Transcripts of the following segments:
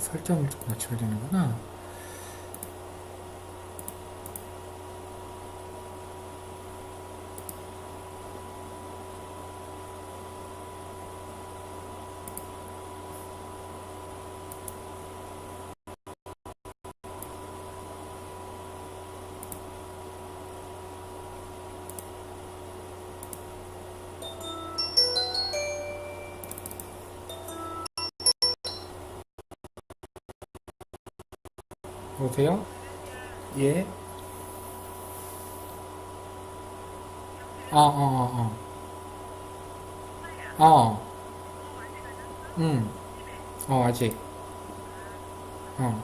설정을 좀 낮춰야 되는구나. 보세요. 예. 어. 음. 아직. 어.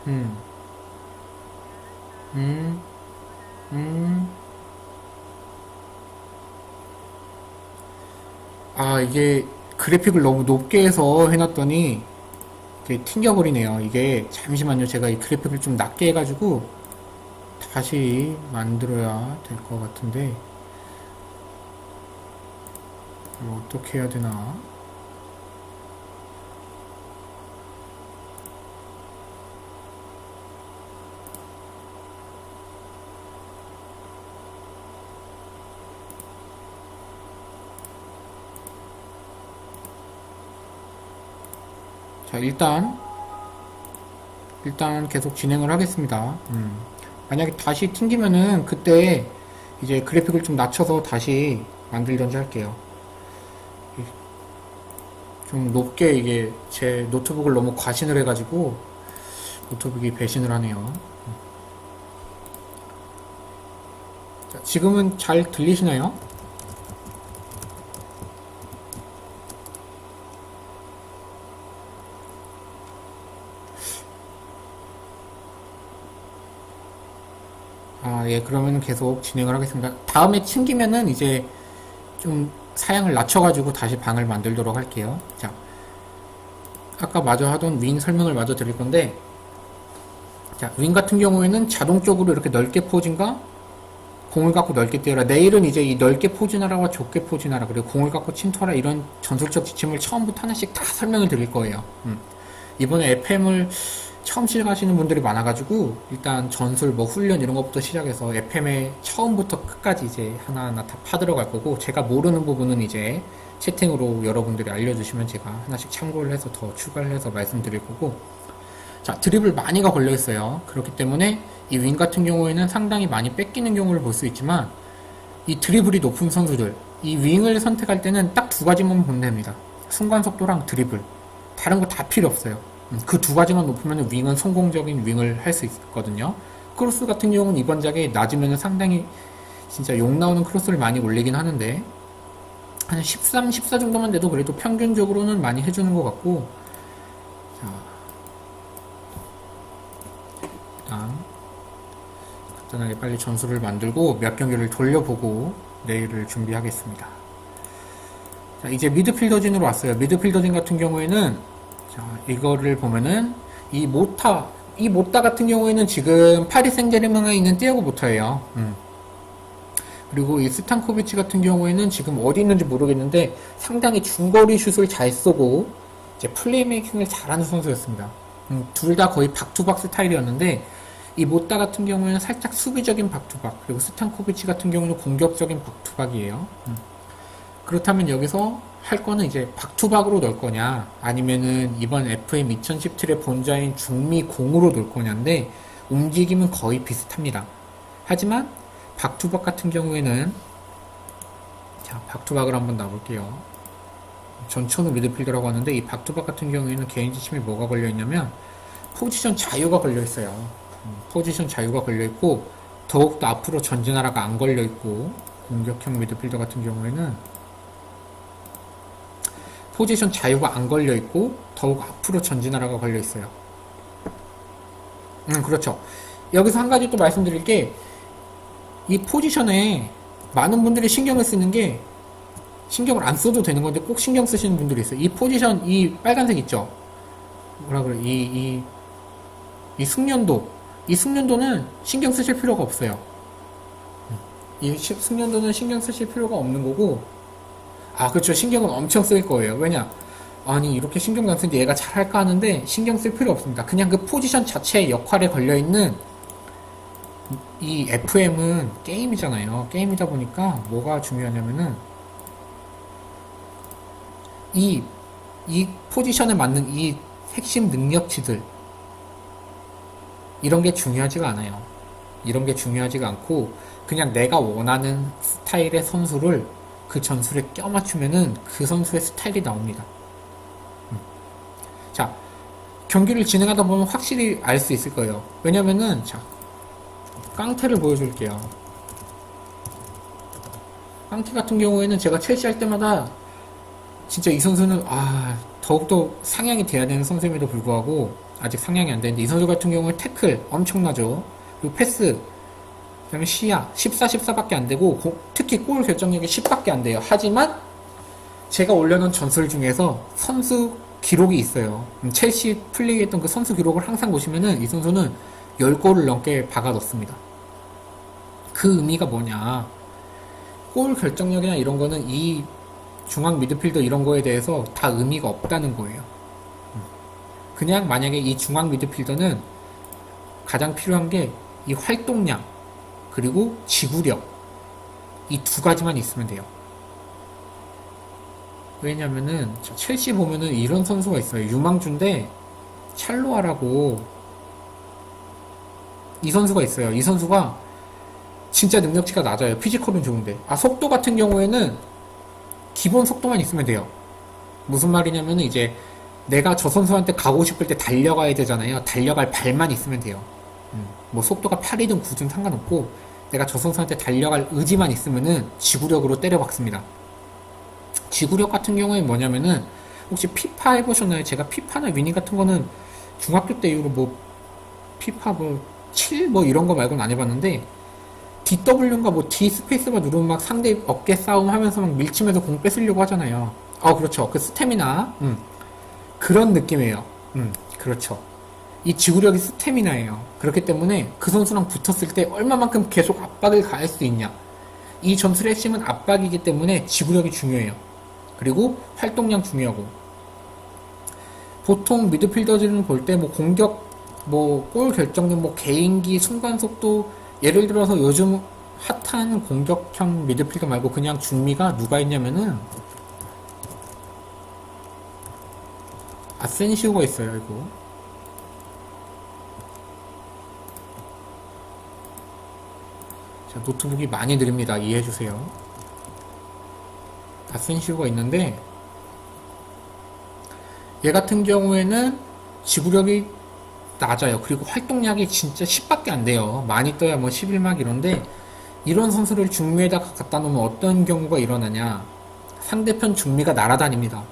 음. 음. 음. 이게 그래픽을 너무 높게 해서 해놨더니 이게 튕겨버리네요. 이게 잠시만요. 제가 이 그래픽을 좀 낮게 해가지고 다시 만들어야 될 것 같은데 이거 어떻게 해야 되나? 자, 일단 계속 진행을 하겠습니다. 만약에 다시 튕기면은 그때 이제 그래픽을 좀 낮춰서 다시 만들던지 할게요. 좀 높게 이게 제 노트북을 너무 과신을 해가지고 노트북이 배신을 하네요. 자, 지금은 잘 들리시나요? 예, 그러면 계속 진행을 하겠습니다. 다음에 튕기면은 이제 좀 사양을 낮춰가지고 다시 방을 만들도록 할게요. 자, 아까 마저 하던 윙 설명을 마저 드릴 건데, 자, 윙 같은 경우에는 자동적으로 이렇게 넓게 포진과 공을 갖고 넓게 뛰어라. 내일은 이제 이 넓게 포진하라와 좁게 포진하라, 그리고 공을 갖고 침투하라, 이런 전술적 지침을 처음부터 하나씩 다 설명을 드릴 거예요. 이번에 FM을 처음 시작하시는 분들이 많아가지고 일단 전술 뭐 훈련 이런 것부터 시작해서 FM에 처음부터 끝까지 이제 하나하나 다 파들어갈 거고, 제가 모르는 부분은 이제 채팅으로 여러분들이 알려주시면 제가 하나씩 참고를 해서 더 추가를 해서 말씀드릴 거고, 자, 드리블 많이가 걸려 있어요. 그렇기 때문에 이 윙 같은 경우에는 상당히 많이 뺏기는 경우를 볼 수 있지만, 이 드리블이 높은 선수들, 이 윙을 선택할 때는 딱 두 가지만 보면 됩니다. 순간 속도랑 드리블. 다른 거 다 필요 없어요. 그 두 가지만 높으면 윙은 성공적인 윙을 할 수 있거든요. 크로스 같은 경우는 이번 작에 낮으면 상당히 진짜 욕 나오는 크로스를 많이 올리긴 하는데, 한 13, 14 정도만 돼도 그래도 평균적으로는 많이 해주는 것 같고, 자, 일단 간단하게 빨리 전술을 만들고 몇 경기를 돌려보고 내일을 준비하겠습니다. 자, 이제 미드필더진으로 왔어요. 미드필더진 같은 경우에는, 자, 이거를 보면은 이 모타 같은 경우에는 지금 파리 생제르맹에 있는 띠아고 모타예요. 그리고 이 스탄코비치 같은 경우에는 지금 어디 있는지 모르겠는데 상당히 중거리 슛을 잘 쏘고 이제 플레이메이킹을 잘하는 선수였습니다. 둘 다 거의 박투박 스타일이었는데, 이 모타 같은 경우에는 살짝 수비적인 박투박, 그리고 스탄코비치 같은 경우는 공격적인 박투박이에요. 그렇다면 여기서 할 거는 이제 박투박으로 넣을 거냐, 아니면은 이번 FM 2010 틀의 본자인 중미 공으로 넣을 거냐인데, 움직임은 거의 비슷합니다. 하지만 박투박 같은 경우에는, 자, 박투박을 한번 놔볼게요. 전천후 미드필더라고 하는데, 이 박투박 같은 경우에는 개인 지침이 뭐가 걸려있냐면 포지션 자유가 걸려있어요. 포지션 자유가 걸려있고, 더욱더 앞으로 전진하라가 안 걸려있고, 공격형 미드필더 같은 경우에는 포지션 자유가 안 걸려있고 더욱 앞으로 전진하라가 걸려있어요. 그렇죠. 여기서 한 가지 또 말씀드릴 게, 이 포지션에 많은 분들이 신경을 쓰는 게, 신경을 안 써도 되는 건데 꼭 신경 쓰시는 분들이 있어요. 이 포지션, 이 빨간색 있죠? 뭐라 그래, 이 숙련도. 이 숙련도는 신경 쓰실 필요가 없어요. 이 숙련도는 신경 쓰실 필요가 없는 거고, 그렇죠. 신경은 엄청 쓸 거예요. 왜냐? 아니 이렇게 신경 안 쓰는데 얘가 잘할까 하는데 신경 쓸 필요 없습니다. 그냥 그 포지션 자체의 역할에 걸려있는 이 FM은 게임이잖아요. 게임이다 보니까 뭐가 중요하냐면은 이 포지션에 맞는 이 핵심 능력치들 이런 게 중요하지가 않아요. 이런 게 중요하지가 않고 그냥 내가 원하는 스타일의 선수를 그 전술에 껴맞추면은 그 선수의 스타일이 나옵니다. 자, 경기를 진행하다 보면 확실히 알 수 있을 거예요. 왜냐면은 자, 깡태를 보여줄게요. 깡태 같은 경우에는 제가 첼시 할 때마다 진짜 이 선수는 더욱더 상향이 돼야 되는 선수임에도 불구하고 아직 상향이 안 되는데 이 선수 같은 경우에 태클 엄청나죠. 그리고 패스 그다음에 시야 14, 14밖에 안 되고 특히 골 결정력이 10밖에 안 돼요. 하지만 제가 올려놓은 전술 중에서 선수 기록이 있어요. 첼시 플레이했던 그 선수 기록을 항상 보시면은 이 선수는 10골을 넘게 박아 넣습니다. 그 의미가 뭐냐? 골 결정력이나 이런 거는 이 중앙 미드필더 이런 거에 대해서 다 의미가 없다는 거예요. 그냥 만약에 이 중앙 미드필더는 가장 필요한 게 이 활동량 그리고 지구력 이 두 가지만 있으면 돼요. 왜냐면은 첼시 보면은 이런 선수가 있어요. 유망주인데 찰로아라고 이 선수가 있어요. 이 선수가 진짜 능력치가 낮아요. 피지컬은 좋은데 속도 같은 경우에는 기본 속도만 있으면 돼요. 무슨 말이냐면은 이제 내가 저 선수한테 가고 싶을 때 달려가야 되잖아요. 달려갈 발만 있으면 돼요. 뭐 속도가 8이든 9든 상관없고 내가 저 선수한테 달려갈 의지만 있으면은 지구력으로 때려박습니다. 지구력 같은 경우에 뭐냐면은 혹시 피파 해보셨나요? 제가 피파나 위닝 같은 거는 중학교 때 이후로 뭐 피파 뭐 7 뭐 이런 거 말고는 안 해봤는데 DW인가 뭐 D 스페이스바 누르면 막 상대 어깨 싸움 하면서 막 밀치면서 공 뺏으려고 하잖아요. 그렇죠. 그 스태미나 그런 느낌이에요. 그렇죠. 이 지구력이 스태미나예요. 그렇기 때문에 그 선수랑 붙었을 때 얼마만큼 계속 압박을 가할 수 있냐. 이 전술의 핵심은 압박이기 때문에 지구력이 중요해요. 그리고 활동량 중요하고 보통 미드필더들은 볼 때 뭐 공격 뭐 골 결정력 뭐 개인기 순간 속도 예를 들어서 요즘 핫한 공격형 미드필더 말고 그냥 중미가 누가 있냐면은 아센시오가 있어요. 이거 자, 노트북이 많이 느립니다. 이해해주세요. 아센시오가 있는데 얘 같은 경우에는 지구력이 낮아요. 그리고 활동량이 진짜 10밖에 안 돼요. 많이 떠야 뭐 11막 이런데 이런 선수를 중미에다 갖다 놓으면 어떤 경우가 일어나냐. 상대편 중미가 날아다닙니다.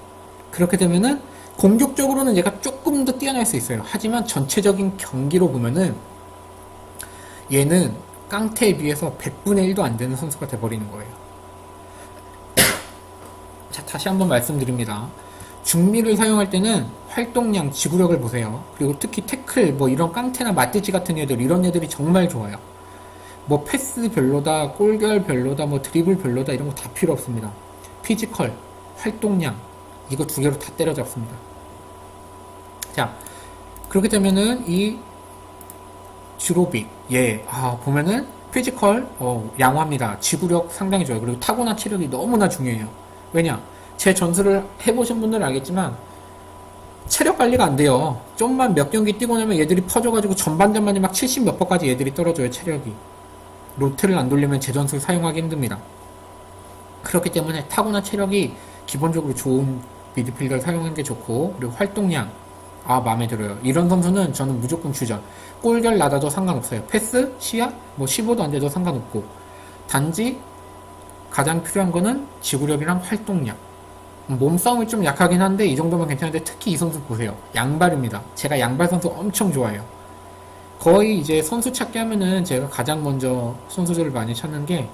그렇게 되면은 공격적으로는 얘가 조금 더 뛰어날 수 있어요. 하지만 전체적인 경기로 보면은 얘는 깡태에 비해서 100분의 1도 안 되는 선수가 돼버리는 거예요. 자, 다시 한번 말씀드립니다. 중미를 사용할 때는 활동량, 지구력을 보세요. 그리고 특히 태클, 뭐 이런 깡태나 마띠지 같은 애들, 이런 애들이 정말 좋아요. 뭐 패스 별로다, 골결 별로다, 뭐 드리블 별로다, 이런 거 다 필요 없습니다. 피지컬, 활동량, 이거 두 개로 다 때려잡습니다. 자, 그렇게 되면은 이 주로빅, 보면은 피지컬, 양호합니다. 지구력 상당히 좋아요. 그리고 타고난 체력이 너무나 중요해요. 왜냐? 제 전술을 해보신 분들은 알겠지만 체력 관리가 안 돼요. 좀만 몇 경기 뛰고 나면 얘들이 퍼져가지고 전반전만에 막 70 몇 퍼까지 얘들이 떨어져요. 체력이. 로트를 안 돌리면 제 전술 사용하기 힘듭니다. 그렇기 때문에 타고난 체력이 기본적으로 좋은 미드필더를 사용하는 게 좋고, 그리고 활동량 마음에 들어요. 이런 선수는 저는 무조건 주전. 골결 낮아도 상관없어요. 패스, 시야, 뭐 15도 안 돼도 상관없고, 단지 가장 필요한 거는 지구력이랑 활동량. 몸싸움이 좀 약하긴 한데 이 정도면 괜찮은데 특히 이 선수 보세요. 양발입니다. 제가 양발 선수 엄청 좋아해요. 거의 이제 선수 찾기 하면은 제가 가장 먼저 선수들을 많이 찾는 게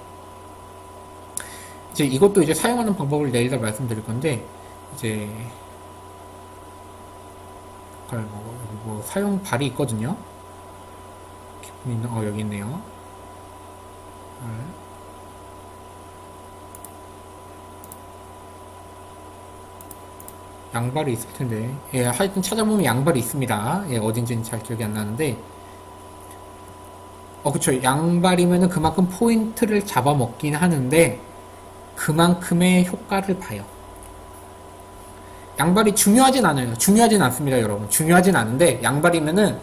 이제 이것도 이제 사용하는 방법을 내일다 말씀드릴 건데 이제 뭐 사용 발이 있거든요. 여기 있네요. 양발이 있을 텐데. 예, 하여튼 찾아보면 양발이 있습니다. 예, 어딘지는 잘 기억이 안 나는데. 그쵸. 양발이면은 그만큼 포인트를 잡아먹긴 하는데, 그만큼의 효과를 봐요. 양발이 중요하진 않아요. 중요하진 않습니다, 여러분. 중요하진 않은데, 양발이면은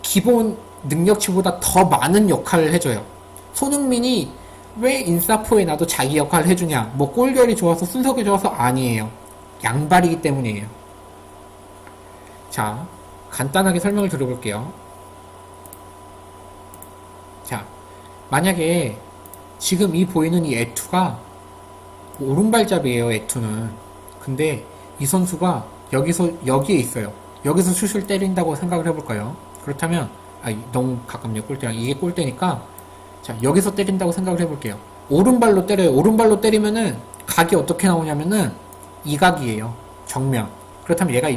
기본 능력치보다 더 많은 역할을 해줘요. 손흥민이 왜 인사포에 나도 자기 역할을 해주냐? 뭐 골결이 좋아서 순서가 좋아서 아니에요. 양발이기 때문이에요. 자, 간단하게 설명을 드려볼게요. 자, 만약에 지금 이 보이는 이 에투가 오른발잡이에요, 에투는. 근데 이 선수가 여기에 있어요. 여기서 슛을 때린다고 생각을 해볼까요? 그렇다면, 너무 가깝네요, 골대랑. 이게 골대니까, 자, 여기서 때린다고 생각을 해볼게요. 오른발로 때려요. 오른발로 때리면은, 각이 어떻게 나오냐면은, 이 각이에요. 정면. 그렇다면 얘가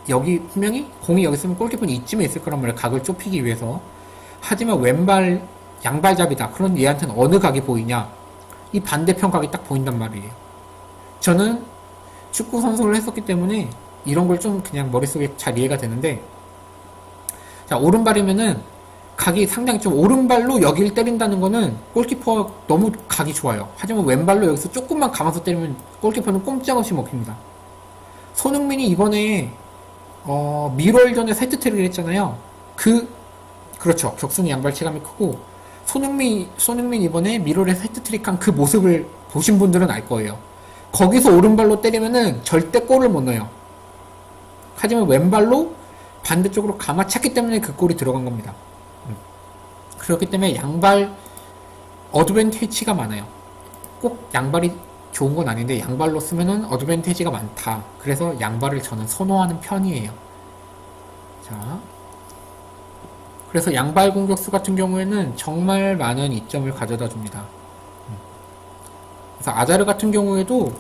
여기 분명히 공이 여기 있으면 골키퍼는 이쯤에 있을 거란 말이에요. 각을 좁히기 위해서. 하지만 양발잡이다. 그런 얘한테는 어느 각이 보이냐? 이 반대편 각이 딱 보인단 말이에요. 저는 축구 선수를 했었기 때문에 이런 걸 좀 그냥 머릿속에 잘 이해가 되는데, 자, 오른발이면은 각이 상당히 좀 오른발로 여기를 때린다는 거는 골키퍼 너무 각이 좋아요. 하지만 왼발로 여기서 조금만 감아서 때리면 골키퍼는 꼼짝없이 먹힙니다. 손흥민이 이번에 미럴전에 세트트릭을 했잖아요. 그렇죠. 격순이 양발 체감이 크고 손흥민 이번에 미럴에 세트트릭한 그 모습을 보신 분들은 알 거예요. 거기서 오른발로 때리면은 절대 골을 못 넣어요. 하지만 왼발로 반대쪽으로 감아찼기 때문에 그 골이 들어간 겁니다. 그렇기 때문에 양발 어드밴티지가 많아요. 꼭 양발이 좋은 건 아닌데 양발로 쓰면은 어드밴티지가 많다. 그래서 양발을 저는 선호하는 편이에요. 자, 그래서 양발 공격수 같은 경우에는 정말 많은 이점을 가져다 줍니다. 그래서 아자르 같은 경우에도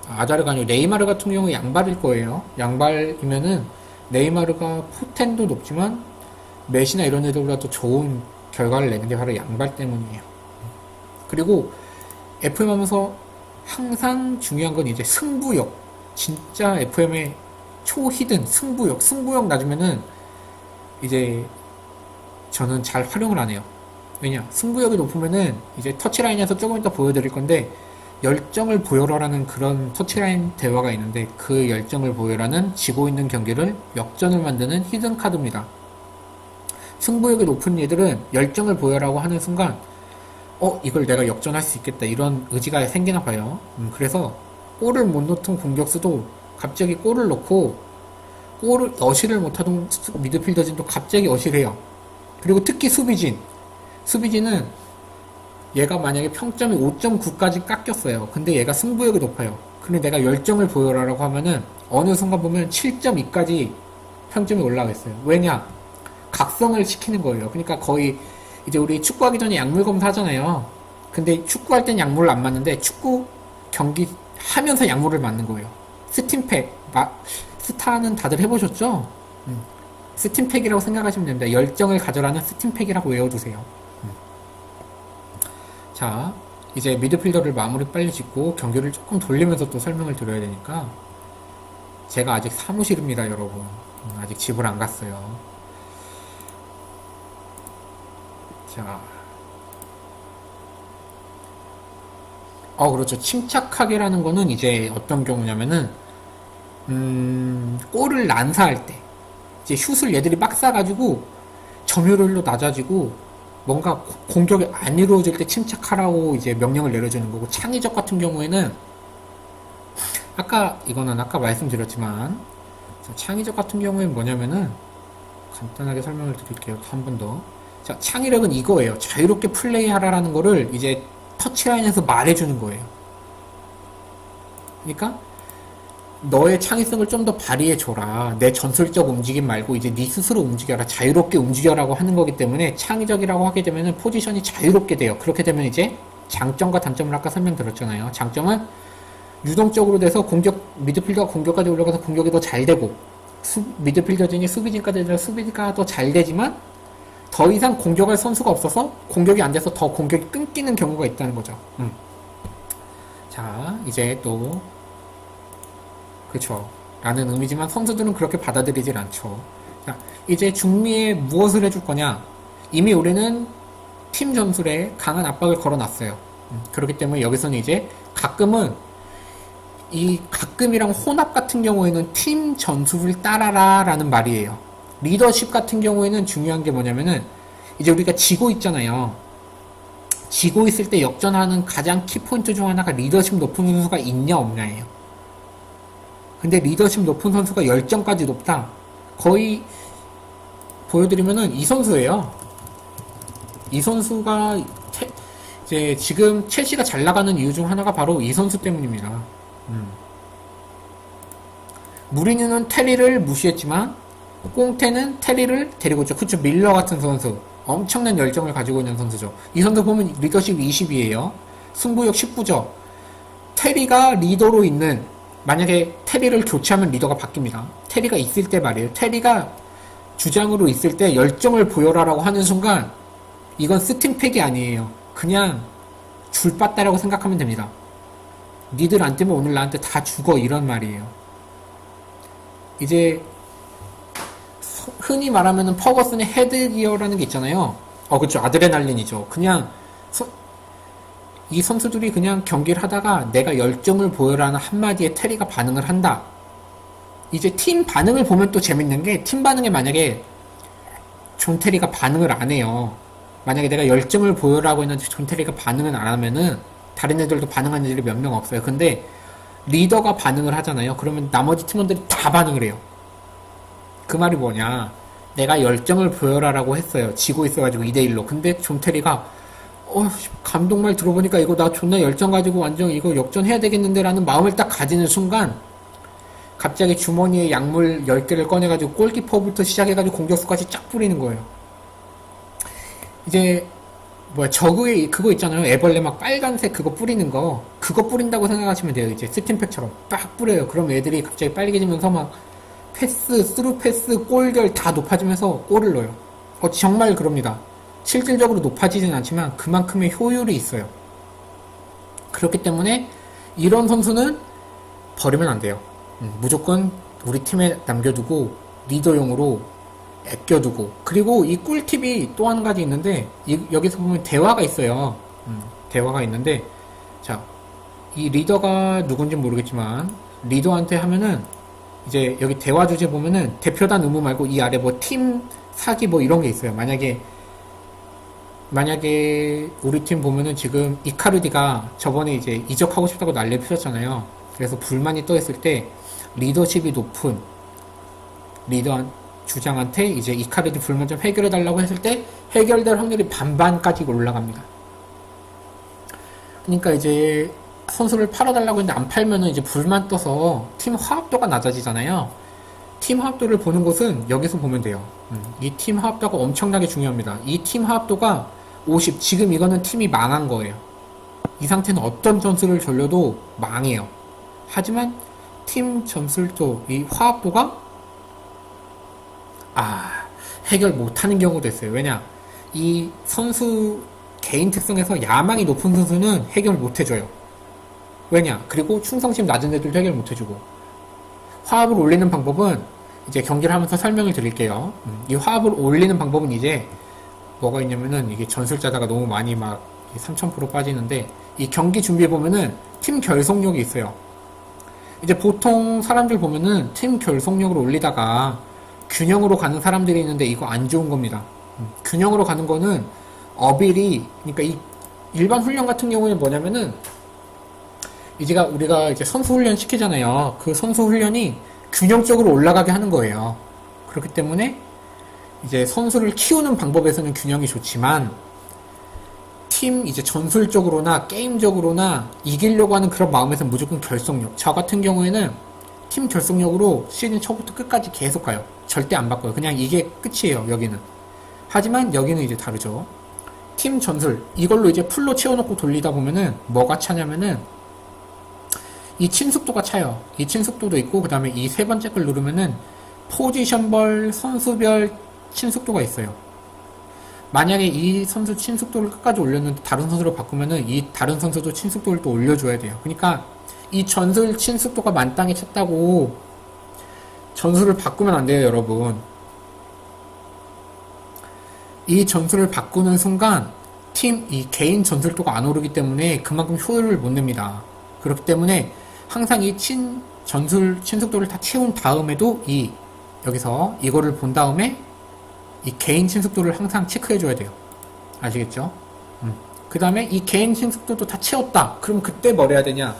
아자르가 아니고 네이마르 같은 경우 양발일 거예요. 양발이면은 네이마르가 포텐도 높지만 메시나 이런 애들보다 더 좋은 결과를 내는 게 바로 양발 때문이에요. 그리고 FM 하면서 항상 중요한 건 이제 승부욕. 진짜 FM의 초히든 승부욕 낮으면은 이제 저는 잘 활용을 안 해요. 왜냐? 승부욕이 높으면은 이제 터치라인에서 조금 이따 보여드릴 건데 열정을 보여라라는 그런 터치라인 대화가 있는데 그 열정을 보여라는 지고 있는 경기를 역전을 만드는 히든 카드입니다. 승부욕이 높은 얘들은 열정을 보여라고 하는 순간 이걸 내가 역전할 수 있겠다 이런 의지가 생기나 봐요. 그래서 골을 못 넣던 공격수도 갑자기 골을 넣고 골을 어시를 못하던 미드필더진도 갑자기 어시를 해요. 그리고 특히 수비진은 얘가 만약에 평점이 5.9까지 깎였어요. 근데 얘가 승부욕이 높아요. 근데 내가 열정을 보여라라고 하면은 어느 순간 보면 7.2까지 평점이 올라가 있어요. 왜냐? 각성을 시키는 거예요. 그러니까 거의 이제 우리 축구하기 전에 약물 검사 하잖아요. 근데 축구할 땐 약물을 안 맞는데 축구 경기 하면서 약물을 맞는 거예요. 스타는 다들 해보셨죠? 스팀팩이라고 생각하시면 됩니다. 열정을 가져라는 스팀팩이라고 외워두세요. 자, 이제 미드필더를 마무리 빨리 짓고 경기를 조금 돌리면서 또 설명을 드려야 되니까 제가 아직 사무실입니다, 여러분. 아직 집을 안 갔어요. 자, 그렇죠. 침착하게라는 거는 이제 어떤 경우냐면은 골을 난사할 때 이제 슛을 얘들이 막 쏴가지고 점유율도 낮아지고 뭔가 공격이 안 이루어질 때 침착하라고 이제 명령을 내려주는 거고, 창의적 같은 경우에는 이거는 아까 말씀드렸지만, 창의적 같은 경우에는 뭐냐면은 간단하게 설명을 드릴게요. 한 번 더. 자, 창의력은 이거예요. 자유롭게 플레이하라라는 거를 이제 터치라인에서 말해주는 거예요. 그러니까 너의 창의성을 좀 더 발휘해줘라. 내 전술적 움직임 말고 이제 네 스스로 움직여라. 자유롭게 움직여라고 하는 거기 때문에 창의적이라고 하게 되면 포지션이 자유롭게 돼요. 그렇게 되면 이제 장점과 단점을 아까 설명드렸잖아요. 장점은 유동적으로 돼서 미드필더가 공격까지 올라가서 공격이 더 잘 되고, 미드필더진이 수비진까지 돼서 수비가 더 잘 되지만 더 이상 공격할 선수가 없어서 공격이 안 돼서 더 공격이 끊기는 경우가 있다는 거죠. 자, 이제 또 그쵸. 라는 의미지만 선수들은 그렇게 받아들이질 않죠. 자, 이제 중미에 무엇을 해줄 거냐? 이미 우리는 팀 전술에 강한 압박을 걸어놨어요. 그렇기 때문에 여기서는 이제 가끔은 이 가끔이랑 혼합 같은 경우에는 팀 전술을 따라라 라는 말이에요. 리더십 같은 경우에는 중요한 게 뭐냐면은 이제 우리가 지고 있잖아요. 지고 있을 때 역전하는 가장 키포인트 중 하나가 리더십 높은 선수가 있냐 없냐예요. 근데 리더십 높은 선수가 열정까지 높다. 거의 보여드리면은 이 선수예요. 이 선수가 이제 지금 첼시가 잘 나가는 이유 중 하나가 바로 이 선수 때문입니다. 무리뉴는 테리를 무시했지만 꽁테는 테리를 데리고 있죠. 그쵸, 밀러 같은 선수 엄청난 열정을 가지고 있는 선수죠. 이 선수 보면 리더십 20이에요. 승부욕 19죠. 테리가 리더로 있는, 만약에 테리를 교체하면 리더가 바뀝니다. 테리가 있을 때 말이에요. 테리가 주장으로 있을 때 열정을 보여라라고 하는 순간 이건 스팀팩이 아니에요. 그냥 줄 빻다라고 생각하면 됩니다. 니들 안 뜨면 오늘 나한테 다 죽어, 이런 말이에요. 이제 흔히 말하면은 퍼거슨의 헤드기어라는 게 있잖아요. 그쵸, 아드레날린이죠. 그냥 이 선수들이 그냥 경기를 하다가 내가 열정을 보여라는 한마디에 테리가 반응을 한다. 이제 팀 반응을 보면 또 재밌는 게, 팀 반응에 만약에 존 테리가 반응을 안 해요. 만약에 내가 열정을 보여라고 했는데 존 테리가 반응을 안 하면은 다른 애들도 반응하는 애들이 몇 명 없어요. 근데 리더가 반응을 하잖아요. 그러면 나머지 팀원들이 다 반응을 해요. 그 말이 뭐냐, 내가 열정을 보여라라고 했어요. 지고 있어가지고 2대1로. 근데 존 테리가 감독말 들어보니까 이거 나 존나 열정 가지고 완전 이거 역전해야 되겠는데 라는 마음을 딱 가지는 순간 갑자기 주머니에 약물 10개를 꺼내가지고 골키퍼부터 시작해가지고 공격수까지 쫙 뿌리는 거예요. 이제 저그에 그거 있잖아요. 애벌레 막 빨간색 그거 뿌리는 거, 그거 뿌린다고 생각하시면 돼요. 이제 스팀팩처럼 딱 뿌려요. 그럼 애들이 갑자기 빨개지면서 막 패스, 스루 패스, 골결 다 높아지면서 골을 넣어요. 정말 그럽니다. 실질적으로 높아지진 않지만 그만큼의 효율이 있어요. 그렇기 때문에 이런 선수는 버리면 안 돼요. 무조건 우리 팀에 남겨두고 리더용으로 아껴두고. 그리고 이 꿀팁이 또 한 가지 있는데, 여기서 보면 대화가 있어요. 대화가 있는데, 자, 이 리더가 누군지 모르겠지만 리더한테 하면은 이제 여기 대화 주제 보면은 대표단 의무 말고 이 아래 뭐 팀 사기 뭐 이런 게 있어요. 만약에 우리 팀 보면은 지금 이카르디가 저번에 이제 이적하고 싶다고 난리 피웠잖아요. 그래서 불만이 떠 있을 때 리더십이 높은 리더 주장한테 이제 이카르디 불만 좀 해결해 달라고 했을 때 해결될 확률이 반반까지 올라갑니다. 그러니까 이제 선수를 팔아달라고 했는데 안 팔면은 이제 불만 떠서 팀 화합도가 낮아지잖아요. 팀 화합도를 보는 것은 여기서 보면 돼요. 이 팀 화합도가 엄청나게 중요합니다. 이 팀 화합도가 50, 지금 이거는 팀이 망한 거예요. 이 상태는 어떤 전술을 돌려도 망해요. 하지만 팀 전술도 이 화합도가 해결 못하는 경우도 있어요. 왜냐, 이 선수 개인 특성에서 야망이 높은 선수는 해결 못해줘요. 왜냐, 그리고 충성심 낮은 애들도 해결 못해주고. 화합을 올리는 방법은 이제 경기를 하면서 설명을 드릴게요. 이 화합을 올리는 방법은 이제 뭐가 있냐면은, 이게 전술 짜다가 너무 많이 막 3000% 빠지는데, 이 경기 준비해 보면은 팀 결속력이 있어요. 이제 보통 사람들 보면은 팀 결속력을 올리다가 균형으로 가는 사람들이 있는데 이거 안 좋은 겁니다. 균형으로 가는 거는 어빌이, 그러니까 이 일반 훈련 같은 경우에는 뭐냐면은 우리가 이제 선수 훈련 시키잖아요. 그 선수 훈련이 균형적으로 올라가게 하는 거예요. 그렇기 때문에 이제 선수를 키우는 방법에서는 균형이 좋지만 팀 이제 전술적으로나 게임적으로나 이기려고 하는 그런 마음에서는 무조건 결속력. 저 같은 경우에는 팀 결속력으로 시즌 초부터 끝까지 계속 가요. 절대 안 바꿔요. 그냥 이게 끝이에요, 여기는. 하지만 여기는 이제 다르죠. 팀 전술, 이걸로 이제 풀로 채워놓고 돌리다 보면은 뭐가 차냐면은 이 친숙도가 차요. 이 친숙도도 있고, 그 다음에 이 세 번째 걸 누르면은 포지션별, 선수별 친숙도가 있어요. 만약에 이 선수 친숙도를 끝까지 올렸는데 다른 선수로 바꾸면은 이 다른 선수도 친숙도를 또 올려줘야 돼요. 그러니까 이 전술 친숙도가 만땅에 찼다고 전술을 바꾸면 안 돼요, 여러분. 이 전술을 바꾸는 순간 이 개인 전술도가 안 오르기 때문에 그만큼 효율을 못 냅니다. 그렇기 때문에 항상 이 전술 친숙도를 다 채운 다음에도 여기서 이거를 본 다음에 이 개인 친숙도를 항상 체크해 줘야 돼요. 아시겠죠? 그 다음에 이 개인 친숙도도 다 채웠다. 그럼 그때 뭘 해야 되냐?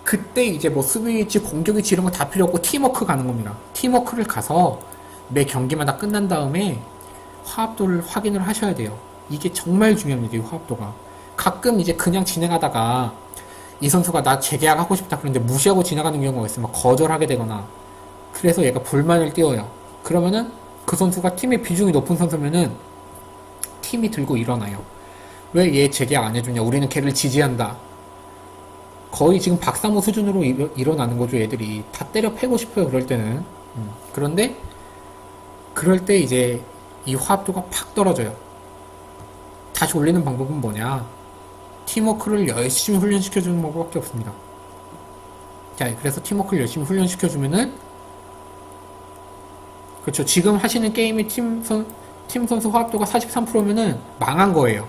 그때 이제 뭐 수비 위치, 공격 위치 이런 거 다 필요 없고 팀워크 가는 겁니다. 팀워크를 가서 매 경기마다 끝난 다음에 화합도를 확인을 하셔야 돼요. 이게 정말 중요합니다. 이 화합도가. 가끔 이제 그냥 진행하다가 이 선수가 나 재계약하고 싶다 그런데 무시하고 지나가는 경우가 있으면 거절하게 되거나 그래서 얘가 불만을 띄워요. 그러면은 그 선수가 팀의 비중이 높은 선수면은 팀이 들고 일어나요. 왜 얘 재계약 안 해주냐? 우리는 걔를 지지한다. 거의 지금 박사모 수준으로 일어나는 거죠. 애들이 다 때려 패고 싶어요. 그럴 때는. 그런데 그럴 때 이제 이 화합도가 팍 떨어져요. 다시 올리는 방법은 뭐냐? 팀워크를 열심히 훈련시켜주는 방법밖에 없습니다. 자, 그래서 팀워크를 열심히 훈련시켜주면은 그렇죠. 지금 하시는 게임의 팀 선수 화합도가 43%면은 망한 거예요.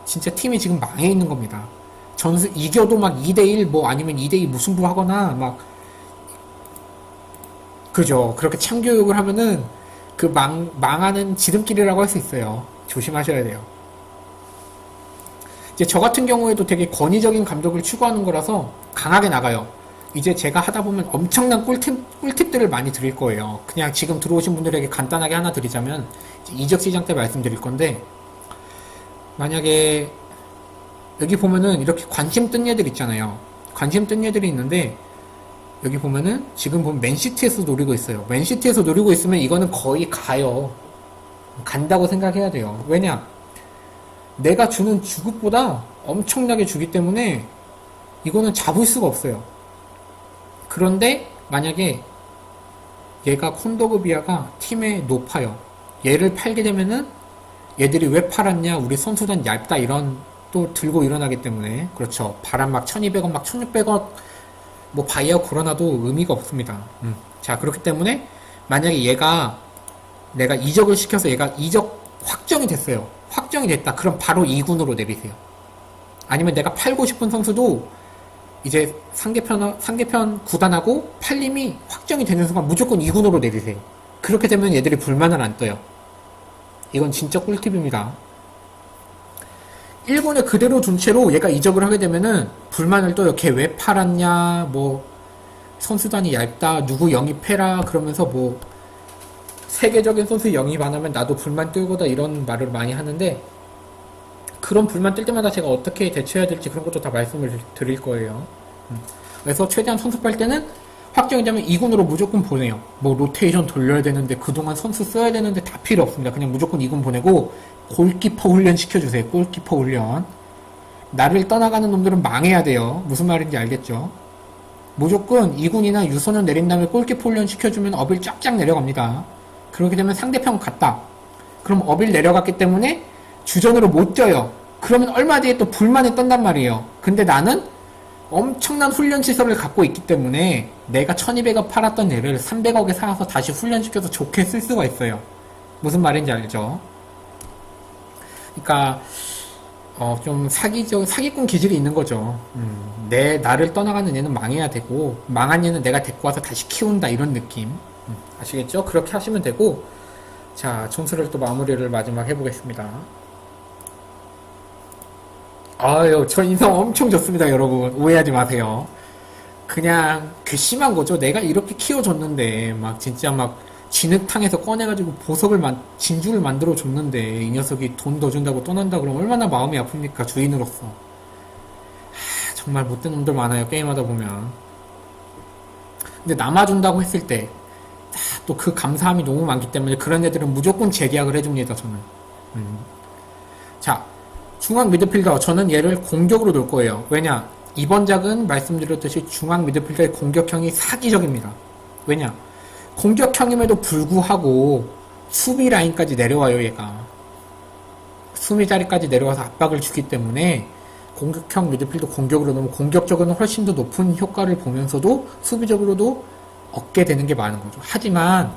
진짜 팀이 지금 망해 있는 겁니다. 전수 이겨도 막 2대1 뭐 아니면 2대2 무승부 하거나 막 그죠. 그렇게 참교육을 하면은 그 망하는 지름길이라고 할 수 있어요. 조심하셔야 돼요. 이제 저 같은 경우에도 되게 권위적인 감독을 추구하는 거라서 강하게 나가요. 이제 제가 하다 보면 엄청난 꿀팁들을 많이 드릴 거예요. 그냥 지금 들어오신 분들에게 간단하게 하나 드리자면 이적 시장 때 말씀드릴 건데 만약에 여기 보면은 이렇게 관심 뜬 애들 있잖아요. 관심 뜬 애들이 있는데 여기 보면은 지금 보면 맨시티에서 노리고 있어요. 맨시티에서 노리고 있으면 이거는 거의 가요. 간다고 생각해야 돼요. 왜냐? 내가 주는 주급보다 엄청나게 주기 때문에 이거는 잡을 수가 없어요. 그런데 만약에 얘가 콘도그비아가 팀에 높아요. 얘를 팔게 되면은 얘들이 왜 팔았냐? 우리 선수단 얇다 이런 또 들고 일어나기 때문에 그렇죠. 바람 막 1200원 막 1600원 뭐 바이아웃 걸어놔도 의미가 없습니다. 자, 그렇기 때문에 만약에 내가 이적을 시켜서 얘가 이적 확정이 됐어요. 확정이 됐다. 그럼 바로 2군으로 내리세요. 아니면 내가 팔고 싶은 선수도 이제 상대편 구단하고 팔림이 확정이 되는 순간 무조건 2군으로 내리세요. 그렇게 되면 얘들이 불만을 안 떠요. 이건 진짜 꿀팁입니다. 1군에 그대로 둔 채로 얘가 이적을 하게 되면은 불만을 떠요. 걔 왜 팔았냐, 뭐, 선수단이 얇다, 누구 영입해라, 그러면서 뭐, 세계적인 선수 영입 안 하면 나도 불만 뜰 거다, 이런 말을 많이 하는데, 그런 불만 뜰 때마다 제가 어떻게 대처해야 될지 그런 것도 다 말씀을 드릴 거예요. 그래서 최대한 선수 팔 때는 확정이 되면 2군으로 무조건 보내요. 뭐, 로테이션 돌려야 되는데, 그동안 선수 써야 되는데 다 필요 없습니다. 그냥 무조건 2군 보내고, 골키퍼 훈련 시켜주세요. 골키퍼 훈련. 나를 떠나가는 놈들은 망해야 돼요. 무슨 말인지 알겠죠? 무조건 2군이나 유소년 내린 다음에 골키퍼 훈련 시켜주면 어빌 쫙쫙 내려갑니다. 그렇게 되면 상대편 갔다. 그럼 어빌 내려갔기 때문에 주전으로 못 쪄요. 그러면 얼마 뒤에 또 불만이 떤단 말이에요. 근데 나는 엄청난 훈련 시설을 갖고 있기 때문에 내가 1200억 팔았던 애를 300억에 사서 다시 훈련시켜서 좋게 쓸 수가 있어요. 무슨 말인지 알죠? 그러니까 좀 사기꾼 기질이 있는 거죠. 나를 떠나가는 얘는 망해야 되고 망한 얘는 내가 데리고 와서 다시 키운다 이런 느낌. 아시겠죠? 그렇게 하시면 되고 자, 점수를 또 마무리를 마지막 해보겠습니다. 아유, 저 인상 엄청 좋습니다, 여러분. 오해하지 마세요. 그냥 괘씸한 거죠. 내가 이렇게 키워줬는데 막 진짜 막 진흙탕에서 꺼내가지고 진주를 만들어 줬는데 이 녀석이 돈 더 준다고 떠난다 그러면 얼마나 마음이 아픕니까, 주인으로서. 정말 못된 놈들 많아요, 게임하다 보면. 근데 남아준다고 했을 때 또 그 감사함이 너무 많기 때문에 그런 애들은 무조건 재계약을 해줍니다, 저는. 자, 중앙 미드필더, 저는 얘를 공격으로 놓을 거예요. 왜냐? 이번 작은 말씀드렸듯이 중앙 미드필더의 공격형이 사기적입니다. 왜냐? 공격형임에도 불구하고 수비 라인까지 내려와요, 얘가. 수비 자리까지 내려와서 압박을 주기 때문에 공격형 미드필더 공격으로 넣으면 공격적으로는 훨씬 더 높은 효과를 보면서도 수비적으로도 얻게 되는 게 많은 거죠. 하지만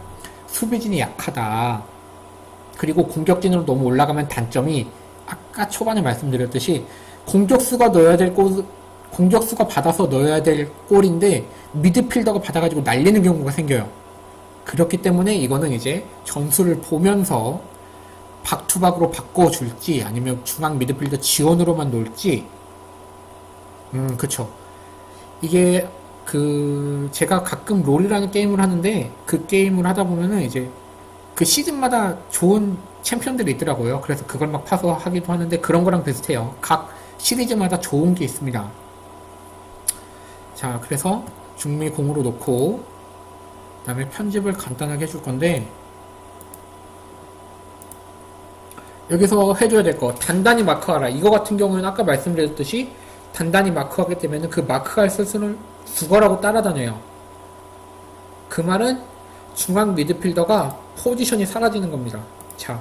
수비진이 약하다. 그리고 공격진으로 너무 올라가면 단점이 아까 초반에 말씀드렸듯이 공격수가 넣어야 될 골, 공격수가 받아서 넣어야 될 골인데 미드필더가 받아가지고 날리는 경우가 생겨요. 그렇기 때문에 이거는 이제 전술을 보면서 박투박으로 바꿔줄지 아니면 중앙 미드필더 지원으로만 놓을지 그쵸. 이게 제가 가끔 롤이라는 게임을 하는데 그 게임을 하다 보면은 이제 그 시즌마다 좋은 챔피언들이 있더라고요. 그래서 그걸 막 파서 하기도 하는데 그런 거랑 비슷해요. 각 시리즈마다 좋은 게 있습니다. 자, 그래서 중미 공으로 놓고 그 다음에 편집을 간단하게 해줄 건데 여기서 해줘야 될 거 단단히 마크하라. 이거 같은 경우는 아까 말씀드렸듯이 단단히 마크하게 되면 그 마크할 스스로 죽어라고 따라다녀요. 그 말은 중앙 미드필더가 포지션이 사라지는 겁니다. 자,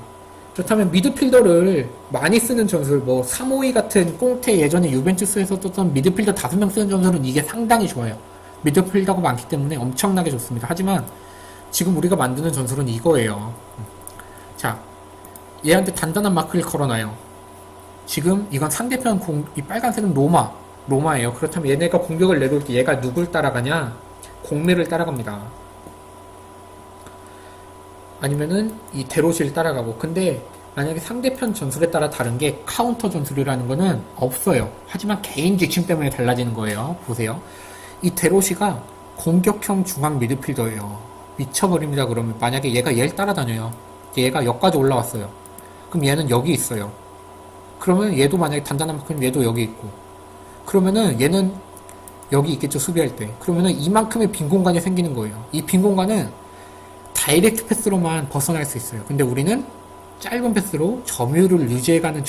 그렇다면 미드필더를 많이 쓰는 전술, 뭐 352 같은 꽁테 예전에 유벤투스에서 썼던 미드필더 5명 쓰는 전술은 이게 상당히 좋아요. 미드필더가 많기 때문에 엄청나게 좋습니다. 하지만 지금 우리가 만드는 전술은 이거예요. 자, 얘한테 단단한 마크를 걸어놔요. 지금 이건 상대편 이 빨간색은 로마예요. 그렇다면 얘네가 공격을 내려올 때 얘가 누굴 따라가냐? 공미를 따라갑니다. 아니면은 이 데로시를 따라가고. 근데 만약에 상대편 전술에 따라 다른 게 카운터 전술이라는 거는 없어요. 하지만 개인 지침 때문에 달라지는 거예요. 보세요. 이 데로시가 공격형 중앙 미드필더예요. 미쳐버립니다. 그러면 만약에 얘가 얘를 따라다녀요. 얘가 여기까지 올라왔어요. 그럼 얘는 여기 있어요. 그러면 얘도 만약에 단단한 만큼 얘도 여기 있고. 그러면은 얘는 여기 있겠죠. 수비할 때. 그러면은 이만큼의 빈 공간이 생기는 거예요. 이 빈 공간은 다이렉트 패스로만 벗어날 수 있어요. 근데 우리는 짧은 패스로 점유율을 유지해가는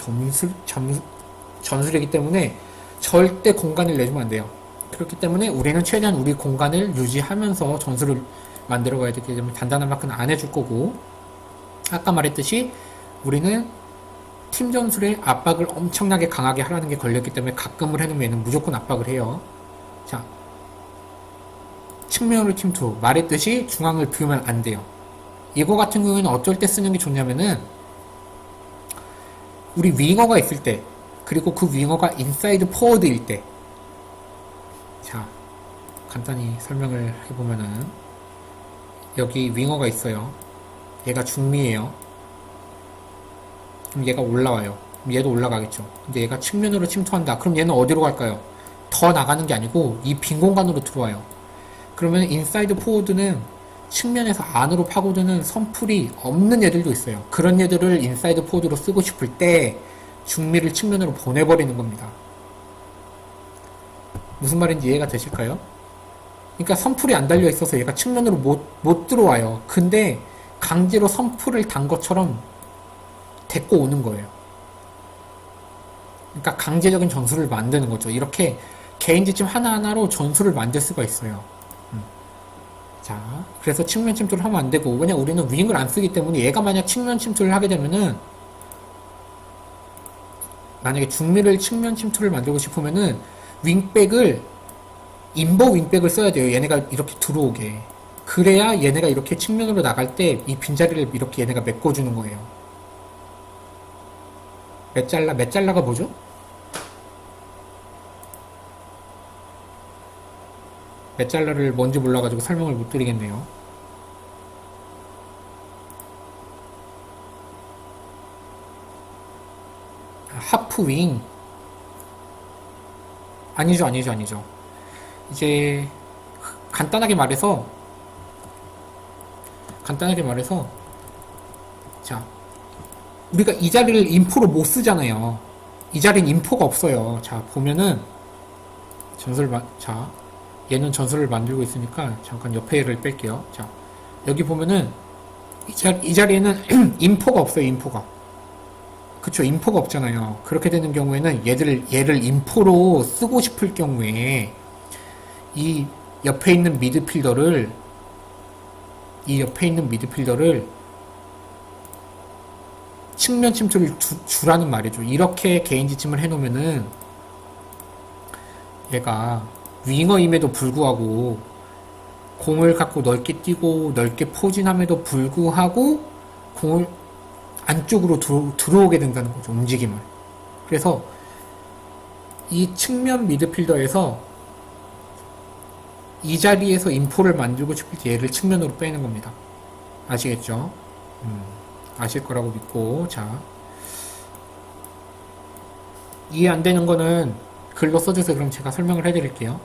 전술이기 때문에 절대 공간을 내주면 안 돼요. 그렇기 때문에 우리는 최대한 우리 공간을 유지하면서 전술을 만들어가야 되기 때문에 단단한 마크는 안 해줄 거고, 아까 말했듯이 우리는 팀 전술에 압박을 엄청나게 강하게 하라는 게 걸렸기 때문에 가끔을 해놓으면 얘는 무조건 압박을 해요. 자, 측면으로 침투. 말했듯이 중앙을 비우면 안 돼요. 이거 같은 경우에는 어쩔 때 쓰는 게 좋냐면은 우리 윙어가 있을 때, 그리고 그 윙어가 인사이드 포워드일 때. 자, 간단히 설명을 해보면은 여기 윙어가 있어요. 얘가 중미예요. 그럼 얘가 올라와요. 그럼 얘도 올라가겠죠. 근데 얘가 측면으로 침투한다. 그럼 얘는 어디로 갈까요? 더 나가는 게 아니고 이 빈 공간으로 들어와요. 그러면 인사이드 포워드는 측면에서 안으로 파고드는 선풀이 없는 애들도 있어요. 그런 애들을 인사이드 포워드로 쓰고 싶을 때 중미를 측면으로 보내버리는 겁니다. 무슨 말인지 이해가 되실까요? 그러니까 선풀이 안 달려 있어서 얘가 측면으로 못 들어와요. 근데 강제로 선풀을 단 것처럼 데리고 오는 거예요. 그러니까 강제적인 전술을 만드는 거죠. 이렇게 개인 지침 하나하나로 전술을 만들 수가 있어요. 자, 그래서 측면 침투를 하면 안 되고, 왜냐 우리는 윙을 안 쓰기 때문에 얘가 만약 측면 침투를 하게 되면은, 만약에 중미를 측면 침투를 만들고 싶으면은 윙백을 인버 윙백을 써야 돼요. 얘네가 이렇게 들어오게. 그래야 얘네가 이렇게 측면으로 나갈 때 이 빈자리를 이렇게 얘네가 메꿔주는 거예요. 메잘라가 뭐죠? 메잘라를 뭔지 몰라가지고 설명을 못 드리겠네요. 하프윙. 아니죠. 이제 간단하게 말해서 자, 우리가 이 자리를 인포로 못 쓰잖아요. 이 자리는 인포가 없어요. 자, 보면은 자, 얘는 전술을 만들고 있으니까 잠깐 옆에 얘를 뺄게요. 자, 여기 보면은 이 자리에는 인포가 없어요. 인포가. 그쵸, 인포가 없잖아요. 그렇게 되는 경우에는 얘를 인포로 쓰고 싶을 경우에 이 옆에 있는 미드필더를 측면 침투를 주라는 말이죠. 이렇게 개인 지침을 해놓으면은 얘가 윙어임에도 불구하고 공을 갖고 넓게 뛰고 넓게 포진함에도 불구하고 공을 안쪽으로 들어오게 된다는 거죠. 움직임을. 그래서 이 측면 미드필더에서 이 자리에서 인포를 만들고 싶을 때 얘를 측면으로 빼는 겁니다. 아시겠죠? 아실 거라고 믿고. 자, 이해 안 되는 거는 글로 써주세요. 그럼 제가 설명을 해드릴게요.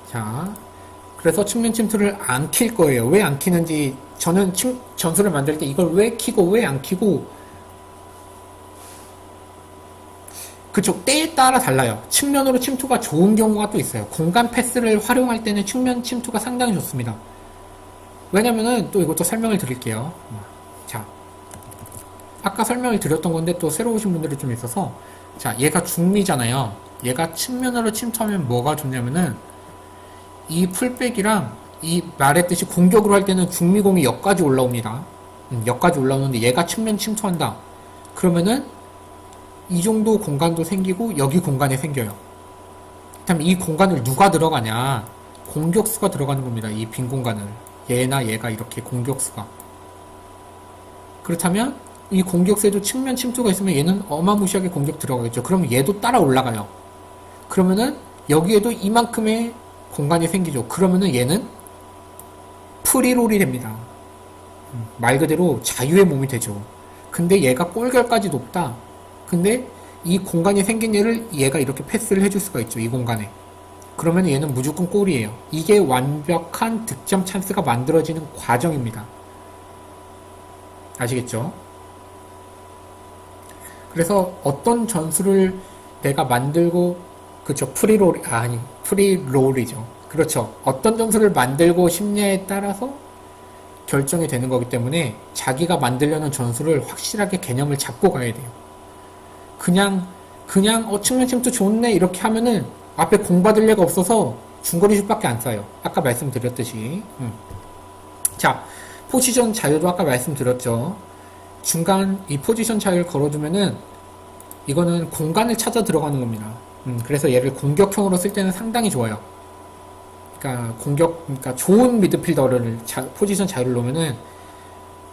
자, 그래서 측면 침투를 안 킬 거예요. 왜 안 키는지, 저는 전술을 만들 때 이걸 왜 키고 왜 안 키고, 그쪽 때에 따라 달라요. 측면으로 침투가 좋은 경우가 또 있어요. 공간 패스를 활용할 때는 측면 침투가 상당히 좋습니다. 왜냐면은 또 이것도 설명을 드릴게요. 자, 아까 설명을 드렸던 건데 또 새로 오신 분들이 좀 있어서, 자, 얘가 중미잖아요. 얘가 측면으로 침투하면 뭐가 좋냐면은 이 풀백이랑 이 말했듯이 공격으로 할 때는 중미공이 역까지 올라옵니다. 역까지 올라오는데 얘가 측면 침투한다. 그러면은 이 정도 공간도 생기고 여기 공간이 생겨요. 그렇다면 이 공간을 누가 들어가냐? 공격수가 들어가는 겁니다. 이 빈 공간을. 얘나 얘가 이렇게 공격수가. 그렇다면 이 공격수에도 측면 침투가 있으면 얘는 어마무시하게 공격 들어가겠죠. 그러면 얘도 따라 올라가요. 그러면은 여기에도 이만큼의 공간이 생기죠. 그러면은 얘는 프리롤이 됩니다. 말 그대로 자유의 몸이 되죠. 근데 얘가 골결까지 높다. 근데 이 공간이 생긴 얘를 얘가 이렇게 패스를 해줄 수가 있죠. 이 공간에. 그러면 얘는 무조건 골이에요. 이게 완벽한 득점 찬스가 만들어지는 과정입니다. 아시겠죠? 그래서 어떤 전술을 내가 만들고, 그쵸, 프리롤이죠. 그렇죠. 어떤 전술을 만들고 싶냐에 따라서 결정이 되는 거기 때문에 자기가 만들려는 전술을 확실하게 개념을 잡고 가야 돼요. 그냥 측면 침투 좋네 이렇게 하면은 앞에 공 받을 애가 없어서 중거리 슛밖에 안 쏴요. 아까 말씀드렸듯이. 자, 포지션 자유도 아까 말씀드렸죠. 중간 이 포지션 자유를 걸어두면은 이거는 공간을 찾아 들어가는 겁니다. 그래서 얘를 공격형으로 쓸 때는 상당히 좋아요. 그러니까 좋은 미드필더를 포지션 자유를 놓으면은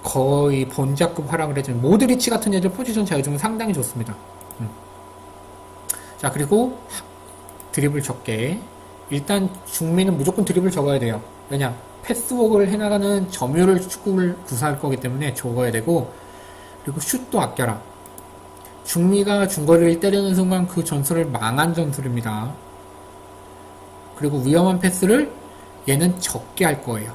거의 본작급 활약을 해주는 모드리치 같은 애들 포지션 자유 중에 상당히 좋습니다. 자, 그리고 드리블 적게. 일단 중미는 무조건 드리블 적어야 돼요. 왜냐? 패스워크를 해나가는 점유율 축구를 구사할 거기 때문에 적어야 되고, 그리고 슛도 아껴라. 중미가 중거리를 때리는 순간 그 전술을 망한 전술입니다. 그리고 위험한 패스를 얘는 적게 할 거예요.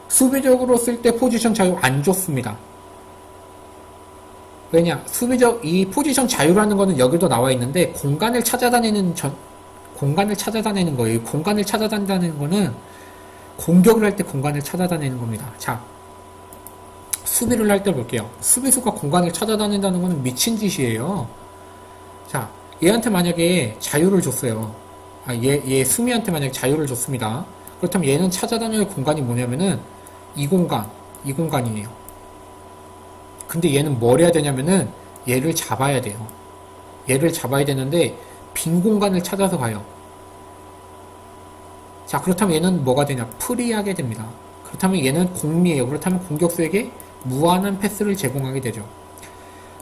수비적으로 쓸 때 포지션 자유 안 좋습니다. 왜냐? 이 포지션 자유라는 거는 여기도 나와 있는데 공간을 찾아다니는 거예요. 공간을 찾아다닌다는 거는 공격을 할 때 공간을 찾아다니는 겁니다. 자, 수비를 할 때 볼게요. 수비수가 공간을 찾아다닌다는 거는 미친 짓이에요. 자, 얘한테 만약에 자유를 줬어요. 얘 수미한테 만약에 자유를 줬습니다. 그렇다면 얘는 찾아다닐 공간이 뭐냐면은 이 공간이에요. 근데 얘는 뭘 해야 되냐면은 얘를 잡아야 돼요. 얘를 잡아야 되는데 빈 공간을 찾아서 가요. 자, 그렇다면 얘는 뭐가 되냐? 프리하게 됩니다. 그렇다면 얘는 공미예요. 그렇다면 공격수에게 무한한 패스를 제공하게 되죠.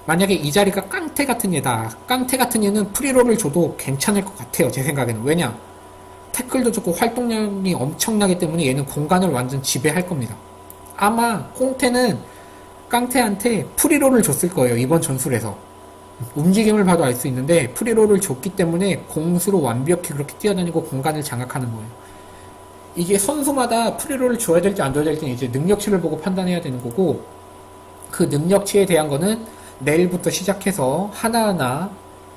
만약에 이 자리가 깡태 같은 얘다. 깡태 같은 얘는 프리롤을 줘도 괜찮을 것 같아요. 제 생각에는. 왜냐? 태클도 좋고 활동량이 엄청나기 때문에 얘는 공간을 완전 지배할 겁니다. 아마 꽁태는 깡태한테 프리롤을 줬을 거예요. 이번 전술에서. 움직임을 봐도 알 수 있는데 프리롤을 줬기 때문에 공수로 완벽히 그렇게 뛰어다니고 공간을 장악하는 거예요. 이게 선수마다 프리롤을 줘야 될지 안 줘야 될지는 이제 능력치를 보고 판단해야 되는 거고, 그 능력치에 대한 거는 내일부터 시작해서 하나하나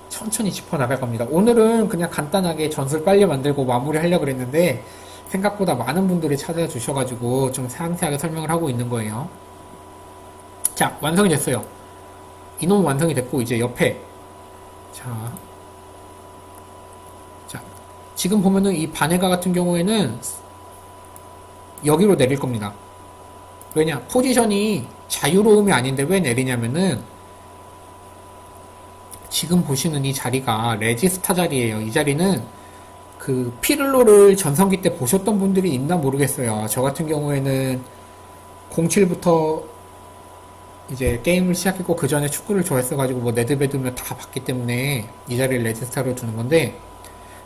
천천히 짚어나갈 겁니다. 오늘은 그냥 간단하게 전술 빨리 만들고 마무리 하려고 그랬는데 생각보다 많은 분들이 찾아주셔가지고 좀 상세하게 설명을 하고 있는 거예요. 자, 완성이 됐어요. 이놈 완성이 됐고, 이제 옆에. 자, 지금 보면은 이 바네가 같은 경우에는 여기로 내릴 겁니다. 왜냐? 포지션이 자유로움이 아닌데 왜 내리냐면은 지금 보시는 이 자리가 레지스타 자리예요. 이 자리는 그 피를로를 전성기 때 보셨던 분들이 있나 모르겠어요. 저 같은 경우에는 07부터 이제 게임을 시작했고 그 전에 축구를 좋아했어가지고 뭐 네드베드며 다 봤기 때문에 이 자리를 레지스타로 두는 건데,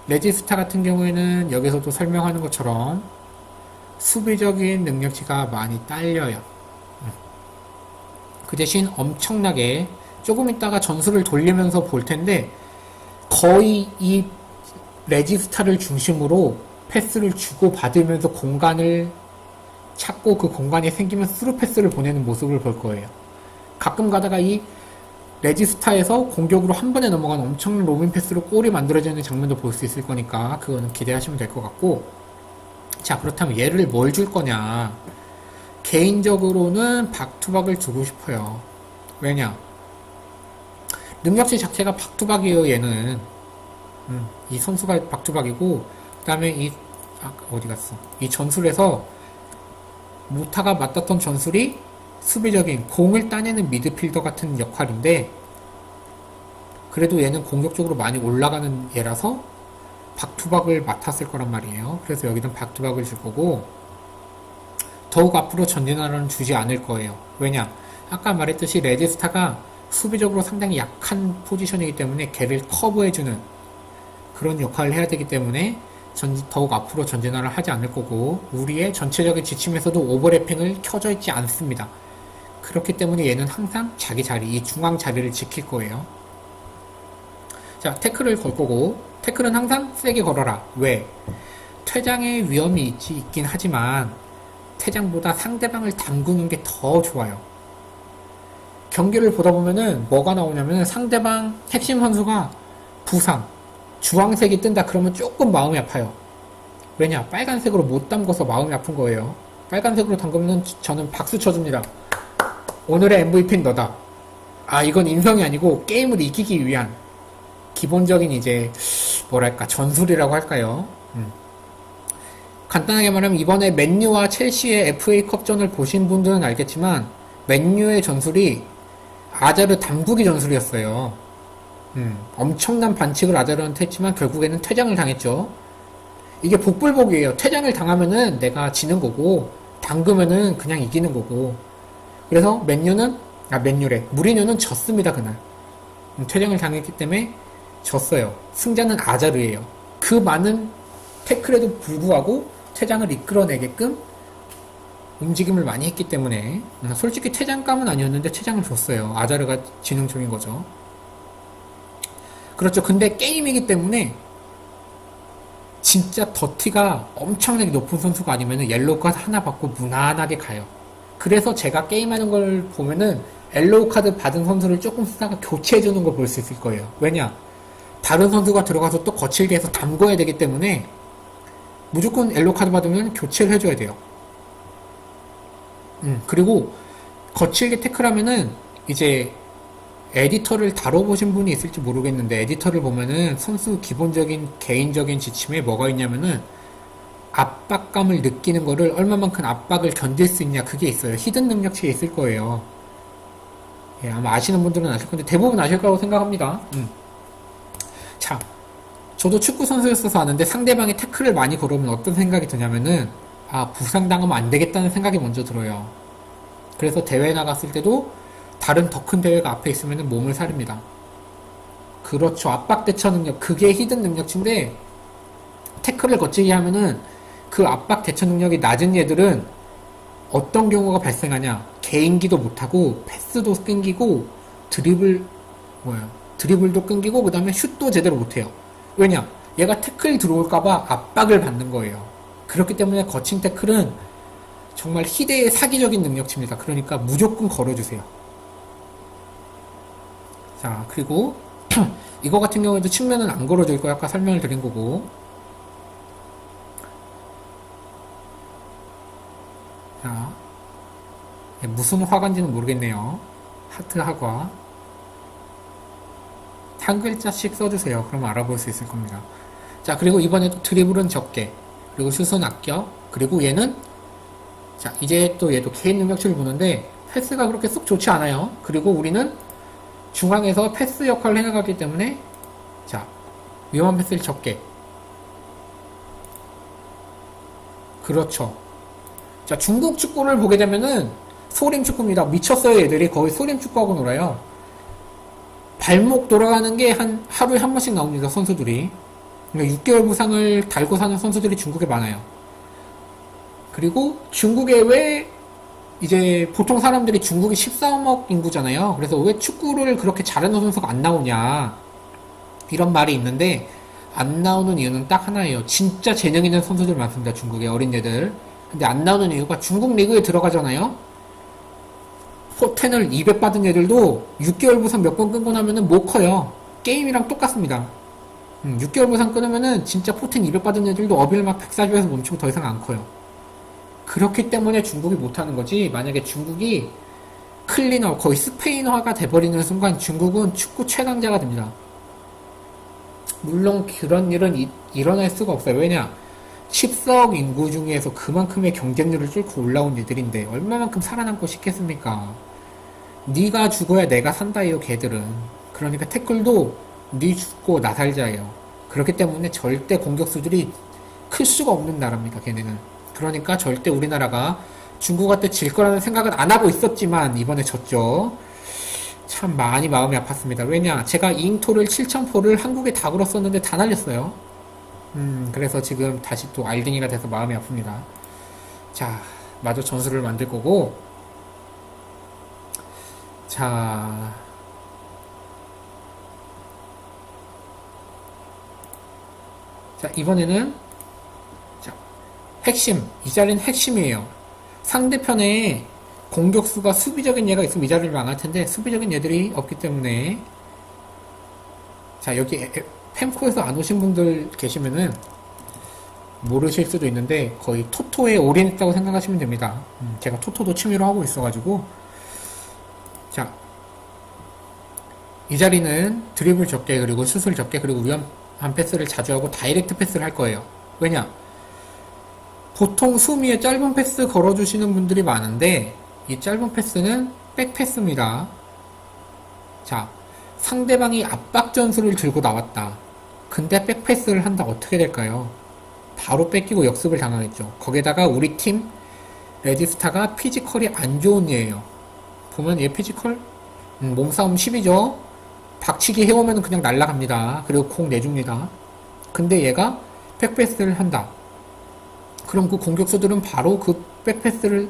레지스타 같은 경우에는 여기서도 설명하는 것처럼 수비적인 능력치가 많이 딸려요. 그 대신 엄청나게 조금 있다가 전술을 돌리면서 볼 텐데 거의 이 레지스타를 중심으로 패스를 주고 받으면서 공간을 찾고 그 공간이 생기면 스루 패스를 보내는 모습을 볼 거예요. 가끔 가다가 이 레지스타에서 공격으로 한 번에 넘어간 엄청난 로빙 패스로 골이 만들어지는 장면도 볼 수 있을 거니까 그거는 기대하시면 될 것 같고, 자, 그렇다면 얘를 뭘 줄 거냐. 개인적으로는 박투박을 주고 싶어요. 왜냐? 능력치 자체가 박투박이에요. 얘는 이 선수가 박투박이고, 그 다음에 어디 갔어? 이 전술에서 무타가 맡았던 전술이 수비적인 공을 따내는 미드필더 같은 역할인데, 그래도 얘는 공격적으로 많이 올라가는 얘라서 박투박을 맡았을 거란 말이에요. 그래서 여기는 박투박을 줄 거고, 더욱 앞으로 전진하려는 주지 않을 거예요. 왜냐? 아까 말했듯이 레지스타가 수비적으로 상당히 약한 포지션이기 때문에 걔를 커버해주는 그런 역할을 해야 되기 때문에 더욱 앞으로 전진화를 하지 않을 거고, 우리의 전체적인 지침에서도 오버래핑을 켜져 있지 않습니다. 그렇기 때문에 얘는 항상 자기 자리, 이 중앙 자리를 지킬 거예요. 자, 태클을 걸 거고, 태클은 항상 세게 걸어라. 왜? 퇴장의 위험이 있긴 하지만 퇴장보다 상대방을 담그는 게 더 좋아요. 경기를 보다 보면은 뭐가 나오냐면 상대방 핵심 선수가 부상, 주황색이 뜬다 그러면 조금 마음이 아파요. 왜냐? 빨간색으로 못 담궈서 마음이 아픈 거예요. 빨간색으로 담그면 저는 박수 쳐줍니다. 오늘의 MVP는 너다. 아, 이건 인성이 아니고 게임을 이기기 위한 기본적인 이제 뭐랄까 전술이라고 할까요? 간단하게 말하면 이번에 맨유와 첼시의 FA컵전을 보신 분들은 알겠지만 맨유의 전술이 아자르 담그기 전술이었어요. 엄청난 반칙을 아자르한테 했지만 결국에는 퇴장을 당했죠. 이게 복불복이에요. 퇴장을 당하면은 내가 지는 거고 담그면은 그냥 이기는 거고. 그래서 무리뉴는 졌습니다. 그날 퇴장을 당했기 때문에 졌어요. 승자는 아자르예요. 그 많은 태클에도 불구하고 퇴장을 이끌어내게끔 움직임을 많이 했기 때문에 솔직히 퇴장감은 아니었는데 퇴장을 줬어요. 아자르가 지능적인 거죠. 그렇죠. 근데 게임이기 때문에 진짜 더티가 엄청나게 높은 선수가 아니면 옐로우 카드 하나 받고 무난하게 가요. 그래서 제가 게임하는 걸 보면은 옐로우 카드 받은 선수를 조금 쓰다가 교체해주는 걸 볼 수 있을 거예요. 왜냐? 다른 선수가 들어가서 또 거칠게 해서 담궈야 되기 때문에 무조건 옐로우 카드 받으면 교체를 해줘야 돼요. 그리고 거칠게 태클하면은 이제 에디터를 다뤄보신 분이 있을지 모르겠는데, 에디터를 보면은 선수 기본적인 개인적인 지침에 뭐가 있냐면은 압박감을 느끼는 거를 얼마만큼 압박을 견딜 수 있냐, 그게 있어요. 히든 능력치에 있을 거예요. 예, 아마 아시는 분들은 아실 건데 대부분 아실 거라고 생각합니다. 자, 저도 축구 선수였어서 아는데 상대방이 태클을 많이 걸으면 어떤 생각이 드냐면은 아, 부상당하면 안 되겠다는 생각이 먼저 들어요. 그래서 대회 나갔을 때도 다른 더 큰 대회가 앞에 있으면 몸을 사립니다. 그렇죠. 압박 대처 능력, 그게 히든 능력치인데 태클을 거치게 하면은 그 압박 대처 능력이 낮은 얘들은 어떤 경우가 발생하냐? 개인기도 못하고 패스도 끊기고 드리블도 끊기고 그 다음에 슛도 제대로 못해요. 왜냐? 얘가 태클 들어올까봐 압박을 받는 거예요. 그렇기 때문에 거친 태클은 정말 희대의 사기적인 능력치입니다. 그러니까 무조건 걸어주세요. 자, 그리고 이거 같은 경우에도 측면은 안 걸어줄 거야. 아까 설명을 드린 거고. 자, 무슨 화관지는 모르겠네요. 하트 화과. 한 글자씩 써주세요. 그러면 알아볼 수 있을 겁니다. 자, 그리고 이번에도 드리블은 적게, 그리고 슛은 아껴, 그리고 얘는 자, 이제 또 얘도 개인 능력치를 보는데 패스가 그렇게 쏙 좋지 않아요. 그리고 우리는 중앙에서 패스 역할을 해나가기 때문에 자, 위험한 패스를 적게. 그렇죠. 자, 중국 축구를 보게 되면은 소림 축구입니다. 미쳤어요, 애들이. 거의 소림 축구하고 놀아요. 발목 돌아가는 게 하루에 한 번씩 나옵니다, 선수들이. 그러니까 6개월 부상을 달고 사는 선수들이 중국에 많아요. 그리고 중국에 왜 이제 보통 사람들이 중국이 14억 인구잖아요. 그래서 왜 축구를 그렇게 잘하는 선수가 안 나오냐 이런 말이 있는데 안 나오는 이유는 딱 하나예요. 진짜 재능 있는 선수들 많습니다. 중국의 어린애들. 근데 안 나오는 이유가 중국 리그에 들어가잖아요. 포텐을 200 받은 애들도 6개월 부상 몇 번 끊고 나면은 못 커요. 게임이랑 똑같습니다. 6개월 부상 끊으면은 진짜 포텐 200 받은 애들도 어빌 막 140에서 멈추고 더 이상 안 커요. 그렇기 때문에 중국이 못하는 거지. 만약에 중국이 클린어, 거의 스페인화가 돼버리는 순간 중국은 축구 최강자가 됩니다. 물론 그런 일은 일어날 수가 없어요. 왜냐? 14억 인구 중에서 그만큼의 경쟁률을 뚫고 올라온 애들인데 얼마만큼 살아남고 싶겠습니까? 네가 죽어야 내가 산다예요, 걔들은. 그러니까 태클도 네 죽고 나 살자예요. 그렇기 때문에 절대 공격수들이 클 수가 없는 나라입니다, 걔네는. 그러니까 절대 우리나라가 중국한테 질 거라는 생각은 안 하고 있었지만 이번에 졌죠. 참 많이 마음이 아팠습니다. 왜냐? 제가 잉토를 7,000포를 한국에 다 걸었었는데 다 날렸어요. 그래서 지금 다시 또 알딩이가 돼서 마음이 아픕니다. 자, 마저 전술을 만들 거고. 자, 이번에는 자, 핵심. 이 자리는 핵심이에요. 상대편에 공격수가 수비적인 얘가 있으면 이 자리를 망할 텐데 수비적인 얘들이 없기 때문에 자, 여기 펜코에서 안 오신 분들 계시면은 모르실 수도 있는데 거의 토토에 올인했다고 생각하시면 됩니다. 제가 토토도 취미로 하고 있어가지고 자, 이 자리는 드리블 적게 그리고 슛을 적게 그리고 위험한 패스를 자주 하고 다이렉트 패스를 할 거예요. 왜냐? 보통 수미에 짧은 패스 걸어주시는 분들이 많은데 이 짧은 패스는 백 패스입니다. 자, 상대방이 압박 전술을 들고 나왔다. 근데 백 패스를 한다. 어떻게 될까요? 바로 뺏기고 역습을 당하겠죠. 거기다가 우리 팀 레지스타가 피지컬이 안 좋은 얘예요. 보면 얘 피지컬 몸싸움 10이죠. 박치기 해오면 그냥 날아갑니다. 그리고 공 내줍니다. 근데 얘가 백패스를 한다. 그럼 그 공격수들은 바로 그 백패스를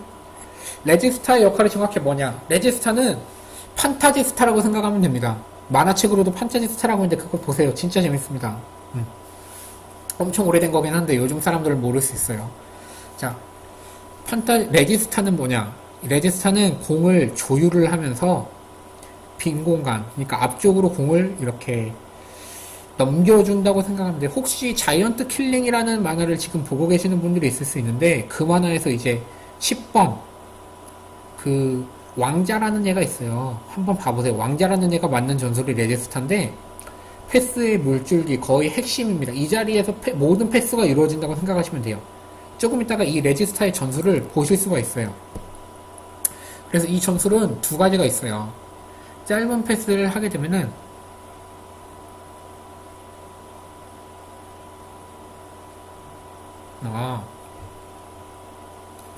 레지스타의 역할이 정확히 뭐냐? 레지스타는 판타지 스타라고 생각하면 됩니다. 만화책으로도 판타지 스타라고 있는데 그걸 보세요. 진짜 재밌습니다. 엄청 오래된 거긴 한데 요즘 사람들은 모를 수 있어요. 자, 레지스타는 뭐냐? 레지스타는 공을 조율을 하면서 빈 공간, 그러니까 앞쪽으로 공을 이렇게 넘겨준다고 생각하면 돼요. 혹시 자이언트 킬링이라는 만화를 지금 보고 계시는 분들이 있을 수 있는데 그 만화에서 이제 10번 그 왕자라는 애가 있어요. 한번 봐보세요. 왕자라는 애가 맞는 전술이 레지스타인데 패스의 물줄기 거의 핵심입니다. 이 자리에서 모든 패스가 이루어진다고 생각하시면 돼요. 조금 이따가 이 레지스타의 전술을 보실 수가 있어요. 그래서 이 전술은 두 가지가 있어요. 짧은 패스를 하게 되면은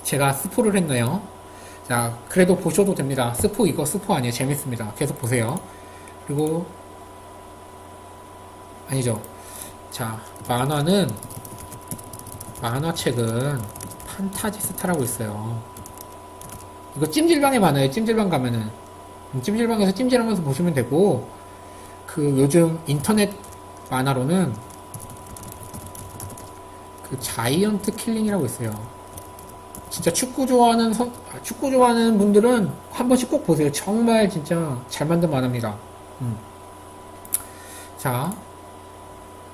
제가 스포를 했네요. 자, 그래도 보셔도 됩니다. 이거 스포 아니에요. 재밌습니다. 계속 보세요. 그리고 아니죠. 자, 만화책은 판타지 스타라고 있어요. 이거 찜질방에 많아요. 찜질방 가면은 찜질방에서 찜질하면서 보시면 되고 그 요즘 인터넷 만화로는 그 자이언트 킬링이라고 있어요. 진짜 축구 좋아하는 분들은 한 번씩 꼭 보세요. 정말 진짜 잘 만든 만화입니다. 자,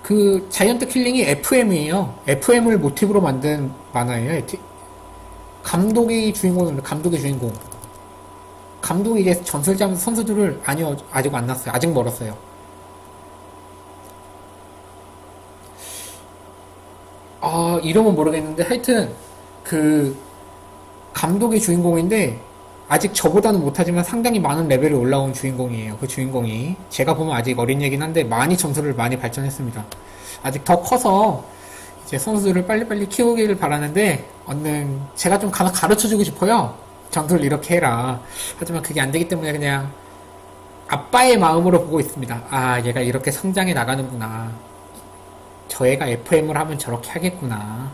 그 자이언트 킬링이 FM이에요. FM을 모티브로 만든 만화예요. 감독이 주인공입니다. 감독이 이제 전설 잡은 선수들을 아니요, 아직 안 났어요. 아직 멀었어요. 이름은 모르겠는데 하여튼 그 감독이 주인공인데 아직 저보다는 못하지만 상당히 많은 레벨이 올라온 주인공이에요. 그 주인공이 제가 보면 아직 어린 얘긴 한데 많이 점수를 많이 발전했습니다. 아직 더 커서 이제 선수들을 빨리빨리 키우기를 바라는데 얼른 제가 좀 가르쳐주고 싶어요. 점수를 이렇게 해라. 하지만 그게 안 되기 때문에 그냥 아빠의 마음으로 보고 있습니다. 아, 얘가 이렇게 성장해 나가는구나. 저 애가 FM을 하면 저렇게 하겠구나.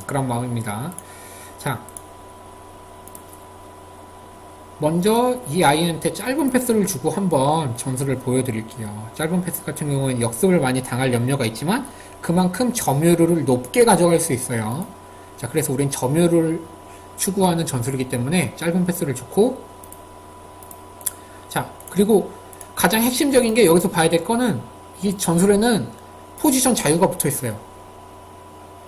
그런 마음입니다. 자, 먼저 이 아이한테 짧은 패스를 주고 한번 점수를 보여드릴게요. 짧은 패스 같은 경우는 역습을 많이 당할 염려가 있지만 그만큼 점유율을 높게 가져갈 수 있어요. 자, 그래서 우린 점유율을 추구하는 전술이기 때문에 짧은 패스를 좋고, 자, 그리고 가장 핵심적인 게 여기서 봐야 될 거는 이 전술에는 포지션 자유가 붙어 있어요.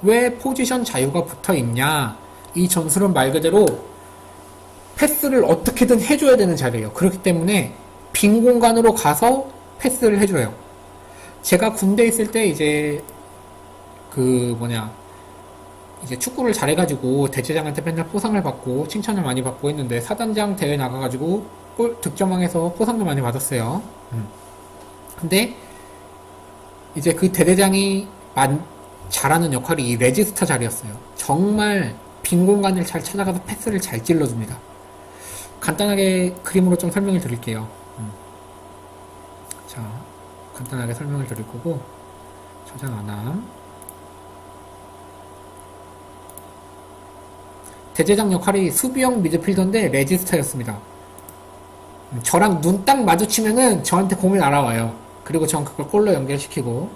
왜 포지션 자유가 붙어 있냐? 이 전술은 말 그대로 패스를 어떻게든 해줘야 되는 자리예요. 그렇기 때문에 빈 공간으로 가서 패스를 해줘요. 제가 군대 있을 때 이제 이제 축구를 잘해가지고 대체장한테 맨날 포상을 받고 칭찬을 많이 받고 했는데 사단장 대회 나가가지고 골 득점왕에서 포상도 많이 받았어요. 근데 이제 그 대대장이 잘하는 역할이 이 레지스타 자리였어요. 정말 빈 공간을 잘 찾아가서 패스를 잘 찔러줍니다. 간단하게 그림으로 좀 설명을 드릴게요. 자, 간단하게 설명을 드릴 거고, 저장 안함. 대제장 역할이 수비형 미드필더인데 레지스타였습니다. 저랑 눈 딱 마주치면은 저한테 공이 날아와요. 그리고 전 그걸 골로 연결시키고,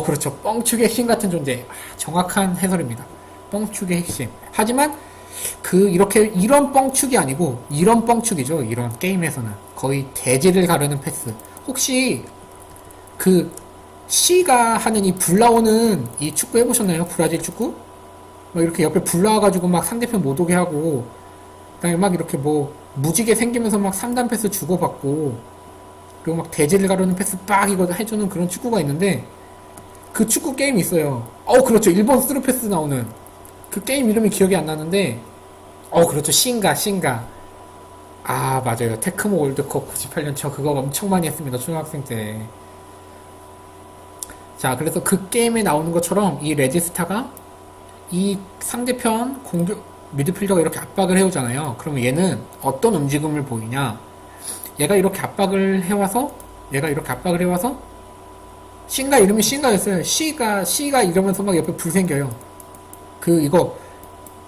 그렇죠. 뻥축의 핵심 같은 존재. 정확한 해설입니다. 뻥축의 핵심. 하지만 이런 뻥축이 아니고 이런 뻥축이죠. 이런 게임에서는 거의 대지를 가르는 패스. 혹시 C가 하는 이 불 나오는 이 축구 해보셨나요? 브라질 축구? 막 이렇게 옆에 불 나와가지고 막 상대편 못 오게 하고, 그다음에 막 이렇게 뭐 무지개 생기면서 막 3단 패스 주고받고, 그리고 막 대지를 가르는 패스 빡 이거 해주는 그런 축구가 있는데, 그 축구 게임이 있어요. 그렇죠. 일본 스루 패스 나오는 그 게임 이름이 기억이 안 나는데, 그렇죠. 신가. 아, 맞아요. 테크모 월드컵 98년 저 그거 엄청 많이 했습니다. 초등학생 때. 자, 그래서 그 게임에 나오는 것처럼 이 레지스타가 이 상대편 공격 미드필더가 이렇게 압박을 해오잖아요. 그러면 얘는 어떤 움직임을 보이냐? 얘가 이렇게 압박을 해와서 신가 이름이 신가였어요. C가 이러면서 막 옆에 불 생겨요. 이거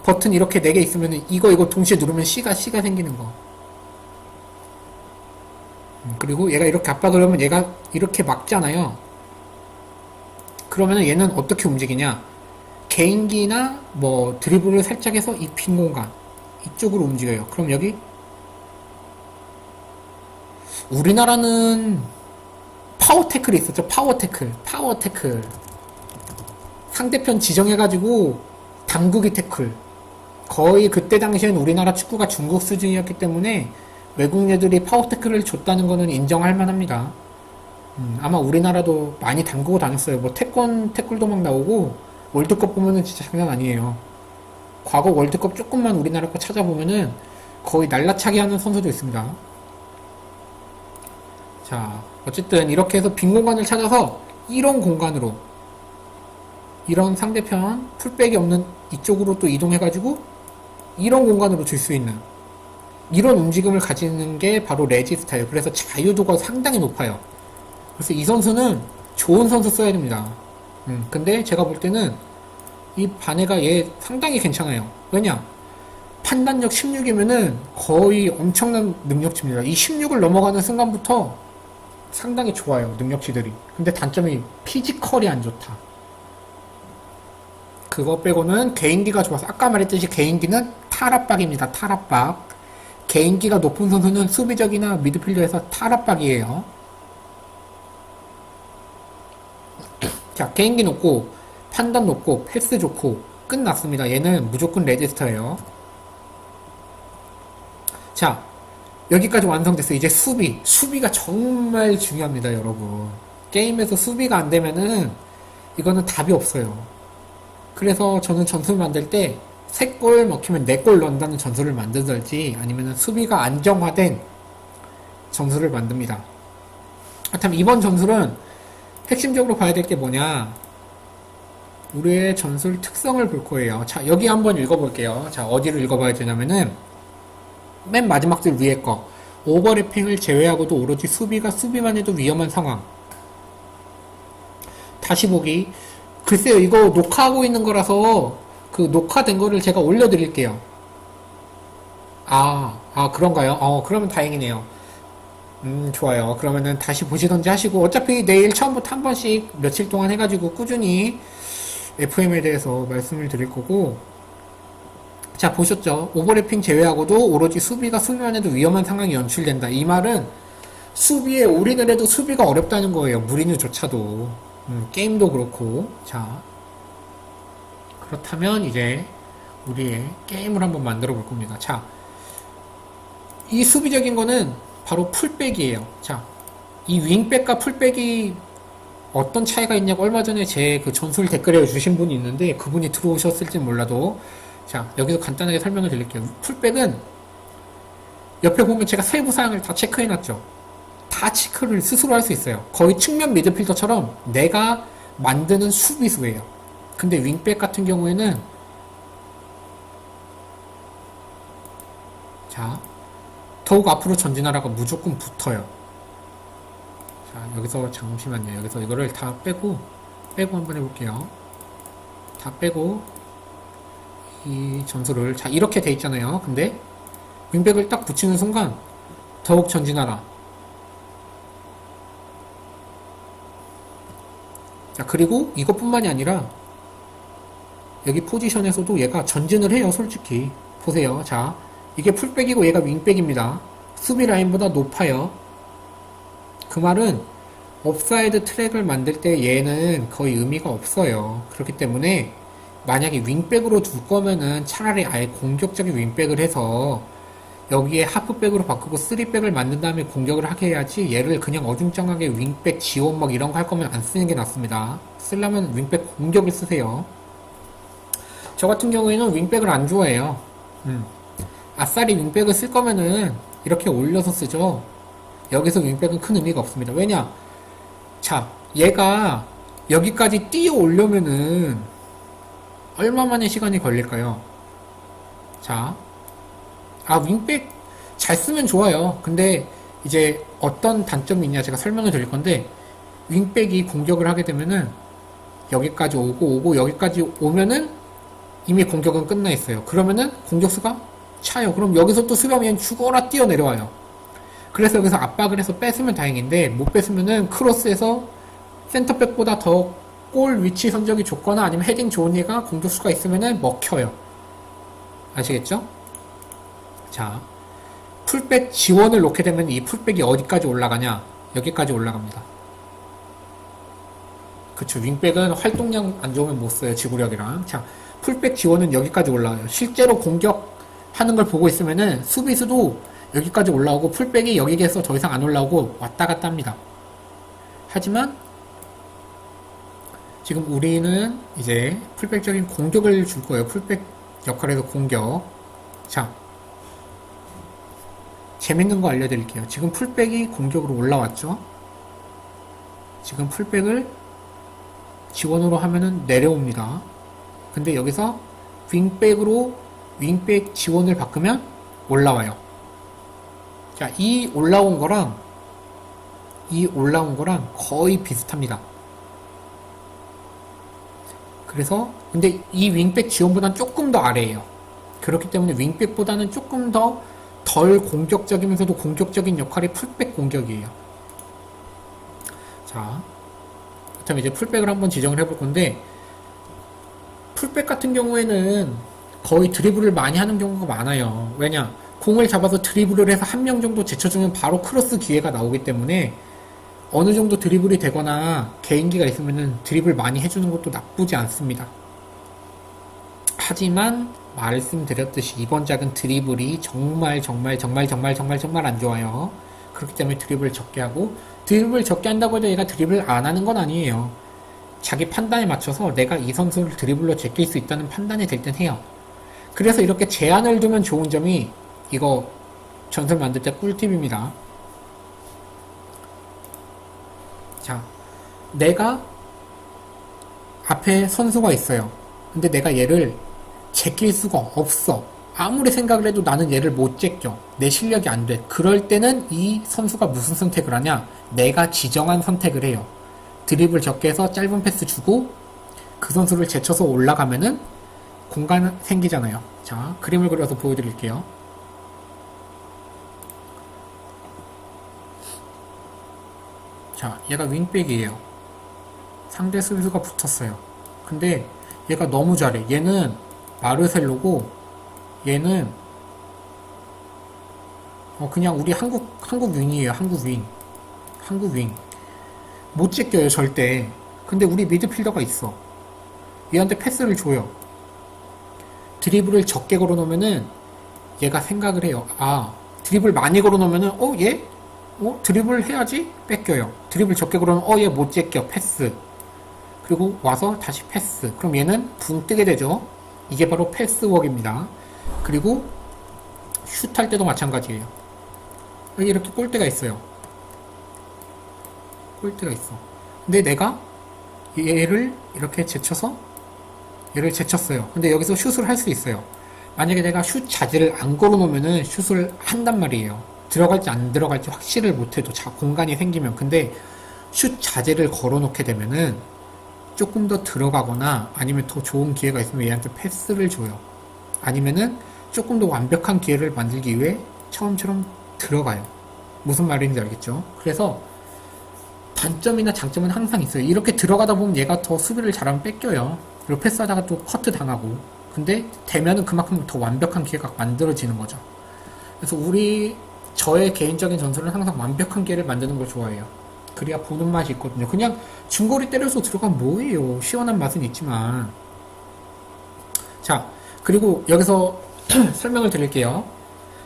버튼 이렇게 4개 있으면 이거 동시에 누르면 C가 생기는 거. 그리고 얘가 이렇게 압박을 하면 얘가 이렇게 막잖아요. 그러면 얘는 어떻게 움직이냐? 개인기나 뭐 드리블을 살짝 해서 이 빈 공간 이쪽으로 움직여요. 그럼 여기 우리나라는 파워 태클이 있었죠. 파워 태클. 상대편 지정해가지고 당구기 태클. 거의 그때 당시엔 우리나라 축구가 중국 수준이었기 때문에 외국 애들이 파워 태클을 줬다는 거는 인정할 만합니다. 아마 우리나라도 많이 담그고 다녔어요. 뭐 태권도 막 나오고 월드컵 보면은 진짜 장난 아니에요. 과거 월드컵 조금만 우리나라 거 찾아보면은 거의 날라차게 하는 선수도 있습니다. 자, 어쨌든 이렇게 해서 빈 공간을 찾아서 이런 공간으로, 이런 상대편 풀백이 없는 이쪽으로 또 이동해가지고 이런 공간으로 줄 수 있는 이런 움직임을 가지는 게 바로 레지스타예요. 그래서 자유도가 상당히 높아요. 그래서 이 선수는 좋은 선수 써야 됩니다. 근데 제가 볼 때는 이 바네가 얘 상당히 괜찮아요. 왜냐? 판단력 16이면은 거의 엄청난 능력치입니다. 이 16을 넘어가는 순간부터 상당히 좋아요. 능력치들이. 근데 단점이 피지컬이 안 좋다. 그거 빼고는 개인기가 좋아서 아까 말했듯이 개인기는 탈압박입니다. 탈압박. 개인기가 높은 선수는 수비적이나 미드필더에서 탈압박이에요. 자, 개인기 높고 판단 높고 패스 좋고 끝났습니다. 얘는 무조건 레지스터예요. 자, 여기까지 완성됐어요. 이제 수비가 정말 중요합니다, 여러분. 게임에서 수비가 안 되면은 이거는 답이 없어요. 그래서 저는 전술 만들 때 3골 먹히면 4골 넣는다는 전술을 만들든지 아니면 수비가 안정화된 전술을 만듭니다. 그렇다면 이번 전술은 핵심적으로 봐야 될 게 뭐냐, 우리의 전술 특성을 볼 거예요. 자, 여기 한번 읽어볼게요. 자, 어디를 읽어봐야 되냐면은 맨 마지막 줄 위에 거, 오버래핑을 제외하고도 오로지 수비가 수비만 해도 위험한 상황. 다시 보기. 글쎄요, 이거 녹화하고 있는 거라서 그 녹화된 거를 제가 올려드릴게요. 그런가요? 그러면 다행이네요. 좋아요. 그러면은 다시 보시던지 하시고, 어차피 내일 처음부터 한 번씩 며칠 동안 해가지고 꾸준히 FM에 대해서 말씀을 드릴 거고, 자, 보셨죠? 오버래핑 제외하고도 오로지 수비가 수비만 해도 위험한 상황이 연출된다. 이 말은 수비에 올인을 해도 수비가 어렵다는 거예요. 무리뉴조차도. 게임도 그렇고. 자, 그렇다면 이제 우리의 게임을 한번 만들어 볼 겁니다. 자, 이 수비적인 거는 바로 풀백이에요. 자, 이 윙백과 풀백이 어떤 차이가 있냐고 얼마 전에 제 그 전술 댓글에 주신 분이 있는데, 그분이 들어오셨을지 몰라도, 자, 여기서 간단하게 설명을 드릴게요. 풀백은 옆에 보면 제가 세부 사항을 다 체크해놨죠. 다 체크를 스스로 할 수 있어요. 거의 측면 미드필더처럼 내가 만드는 수비수예요. 근데 윙백 같은 경우에는, 자, 더욱 앞으로 전진하라가 무조건 붙어요. 자, 여기서 잠시만요. 여기서 이거를 다 빼고 한번 해볼게요. 다 빼고 이 전술을, 자, 이렇게 돼 있잖아요. 근데 윙백을 딱 붙이는 순간 더욱 전진하라. 자, 그리고 이것뿐만이 아니라 여기 포지션에서도 얘가 전진을 해요. 솔직히 보세요. 자, 이게 풀백이고 얘가 윙백입니다. 수비 라인보다 높아요. 그 말은 옵사이드 트랙을 만들 때 얘는 거의 의미가 없어요. 그렇기 때문에 만약에 윙백으로 둘 거면은 차라리 아예 공격적인 윙백을 해서 여기에 하프백으로 바꾸고 3백을 만든 다음에 공격을 하게 해야지, 얘를 그냥 어중쩡하게 윙백 지원 막 이런 거 할 거면 안 쓰는 게 낫습니다. 쓰려면 윙백 공격을 쓰세요. 저 같은 경우에는 윙백을 안 좋아해요. 아싸리 윙백을 쓸 거면은 이렇게 올려서 쓰죠. 여기서 윙백은 큰 의미가 없습니다. 왜냐? 자, 얘가 여기까지 뛰어 오려면은 얼마만의 시간이 걸릴까요? 자, 윙백 잘 쓰면 좋아요. 근데 이제 어떤 단점이 있냐 제가 설명을 드릴 건데, 윙백이 공격을 하게 되면은 여기까지 오고 여기까지 오면은 이미 공격은 끝나 있어요. 그러면은 공격수가 차요. 그럼 여기서 또 수비하면 죽어라 뛰어 내려와요. 그래서 여기서 압박을 해서 뺏으면 다행인데, 못 뺏으면은 크로스에서 센터백보다 더 골 위치 선적이 좋거나 아니면 헤딩 좋은 얘가 공격수가 있으면은 먹혀요. 아시겠죠? 자, 풀백 지원을 놓게 되면 이 풀백이 어디까지 올라가냐? 여기까지 올라갑니다. 그쵸. 윙백은 활동량 안 좋으면 못 써요. 지구력이랑. 자, 풀백 지원은 여기까지 올라와요. 실제로 공격하는 걸 보고 있으면은 수비수도 여기까지 올라오고 풀백이 여기에서 더 이상 안 올라오고 왔다 갔다 합니다. 하지만 지금 우리는 이제 풀백적인 공격을 줄 거예요. 풀백 역할에서 공격. 자, 재밌는 거 알려드릴게요. 지금 풀백이 공격으로 올라왔죠. 지금 풀백을 지원으로 하면은 내려옵니다. 근데 여기서 윙백으로 윙백 지원을 바꾸면 올라와요. 자, 이 올라온 거랑 거의 비슷합니다. 그래서 근데 이 윙백 지원보다는 조금 더 아래에요. 그렇기 때문에 윙백보다는 조금 더 덜 공격적이면서도 공격적인 역할이 풀백 공격이에요. 자, 그렇다면 이제 풀백을 한번 지정을 해볼 건데, 풀백 같은 경우에는 거의 드리블을 많이 하는 경우가 많아요. 왜냐? 공을 잡아서 드리블을 해서 한 명 정도 제쳐주면 바로 크로스 기회가 나오기 때문에 어느 정도 드리블이 되거나 개인기가 있으면은 드리블 많이 해주는 것도 나쁘지 않습니다. 하지만 말씀드렸듯이 이번 작은 드리블이 정말 안 좋아요. 그렇기 때문에 드리블을 적게 하고, 드리블을 적게 한다고 해도 얘가 드리블을 안 하는 건 아니에요. 자기 판단에 맞춰서 내가 이 선수를 드리블로 제낄 수 있다는 판단이 될 땐 해요. 그래서 이렇게 제한을 두면 좋은 점이 이거 전술 만들 때 꿀팁입니다. 자, 내가 앞에 선수가 있어요. 근데 내가 얘를 제낄 수가 없어. 아무리 생각을 해도 나는 얘를 못 제껴. 내 실력이 안 돼. 그럴 때는 이 선수가 무슨 선택을 하냐? 내가 지정한 선택을 해요. 드리블 적게 해서 짧은 패스 주고 그 선수를 제쳐서 올라가면은 공간 생기잖아요. 자, 그림을 그려서 보여드릴게요. 자, 얘가 윙백이에요. 상대 수비수가 붙었어요. 근데 얘가 너무 잘해. 얘는 마르셀로고 얘는 그냥 우리 한국 윙이에요. 한국 윙. 못 제껴요, 절대. 근데 우리 미드필더가 있어. 얘한테 패스를 줘요. 드리블을 적게 걸어놓으면은 얘가 생각을 해요. 아, 드리블 많이 걸어놓으면은 얘? 드리블 해야지? 뺏겨요. 드리블 적게 걸어놓으면 얘 못 제껴. 패스. 그리고 와서 다시 패스. 그럼 얘는 붕 뜨게 되죠. 이게 바로 패스웍입니다. 그리고 슛할 때도 마찬가지예요. 이렇게 골대가 있어요. 골대가 있어. 근데 내가 얘를 이렇게 제쳐서 얘를 제쳤어요. 근데 여기서 슛을 할 수 있어요. 만약에 내가 슛 자재를 안 걸어놓으면은 슛을 한단 말이에요. 들어갈지 안 들어갈지 확실을 못해도 공간이 생기면. 근데 슛 자재를 걸어놓게 되면은 조금 더 들어가거나 아니면 더 좋은 기회가 있으면 얘한테 패스를 줘요. 아니면은 조금 더 완벽한 기회를 만들기 위해 처음처럼 들어가요. 무슨 말인지 알겠죠? 그래서 단점이나 장점은 항상 있어요. 이렇게 들어가다 보면 얘가 더 수비를 잘하면 뺏겨요. 그리고 패스하다가 또 커트 당하고. 근데 되면은 그만큼 더 완벽한 기회가 만들어지는 거죠. 그래서 저의 개인적인 전술은 항상 완벽한 기회를 만드는 걸 좋아해요. 그래야 보는 맛이 있거든요. 그냥 중거리 때려서 들어가면 뭐예요. 시원한 맛은 있지만. 자, 그리고 여기서 설명을 드릴게요.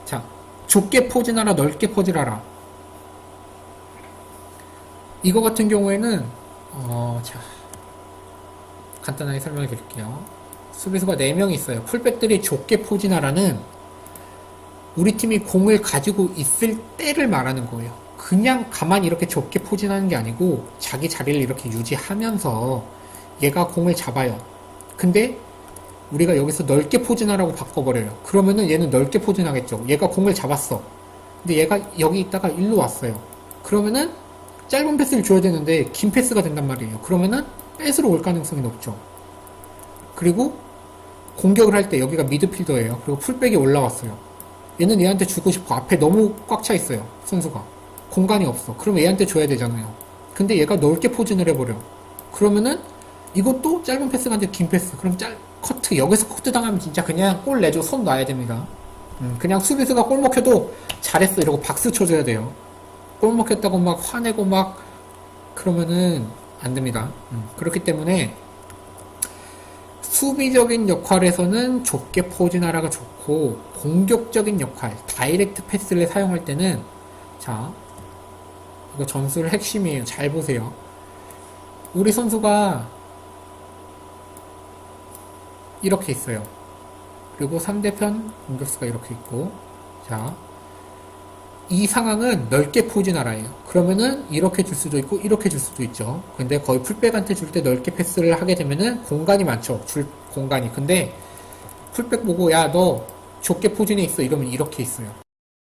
자, 좁게 포진하라, 넓게 포진하라. 이거 같은 경우에는 자, 간단하게 설명을 드릴게요. 수비수가 4명이 있어요. 풀백들이 좁게 포진하라는 우리 팀이 공을 가지고 있을 때를 말하는 거예요. 그냥 가만히 이렇게 좁게 포진하는 게 아니고 자기 자리를 이렇게 유지하면서 얘가 공을 잡아요. 근데 우리가 여기서 넓게 포진하라고 바꿔버려요. 그러면은 얘는 넓게 포진하겠죠. 얘가 공을 잡았어. 근데 얘가 여기 있다가 일로 왔어요. 그러면은 짧은 패스를 줘야 되는데 긴 패스가 된단 말이에요. 그러면은 뺏으러 올 가능성이 높죠. 그리고 공격을 할 때 여기가 미드필더예요. 그리고 풀백이 올라왔어요. 얘는 얘한테 주고 싶어. 앞에 너무 꽉 차 있어요. 선수가. 공간이 없어. 그럼 얘한테 줘야 되잖아요. 근데 얘가 넓게 포진을 해버려. 그러면은 이것도 짧은 패스가 아니라 긴 패스. 그럼 커트. 여기서 커트 당하면 진짜 그냥 골 내줘. 손 놔야 됩니다. 그냥 수비수가 골 먹혀도 잘했어 이러고 박수 쳐줘야 돼요. 골 먹혔다고 막 화내고 막 그러면은 안 됩니다. 그렇기 때문에 수비적인 역할에서는 좁게 포진하라가 좋고 공격적인 역할, 다이렉트 패스를 사용할 때는 자, 이거 전술 핵심이에요. 잘 보세요. 우리 선수가 이렇게 있어요. 그리고 상대편 공격수가 이렇게 있고 자, 이 상황은 넓게 포진하라예요. 그러면은 이렇게 줄 수도 있고 이렇게 줄 수도 있죠. 근데 거의 풀백한테 줄 때 넓게 패스를 하게 되면은 공간이 많죠. 줄 공간이. 근데 풀백 보고 야 너 좁게 포진해 있어 이러면 이렇게 있어요.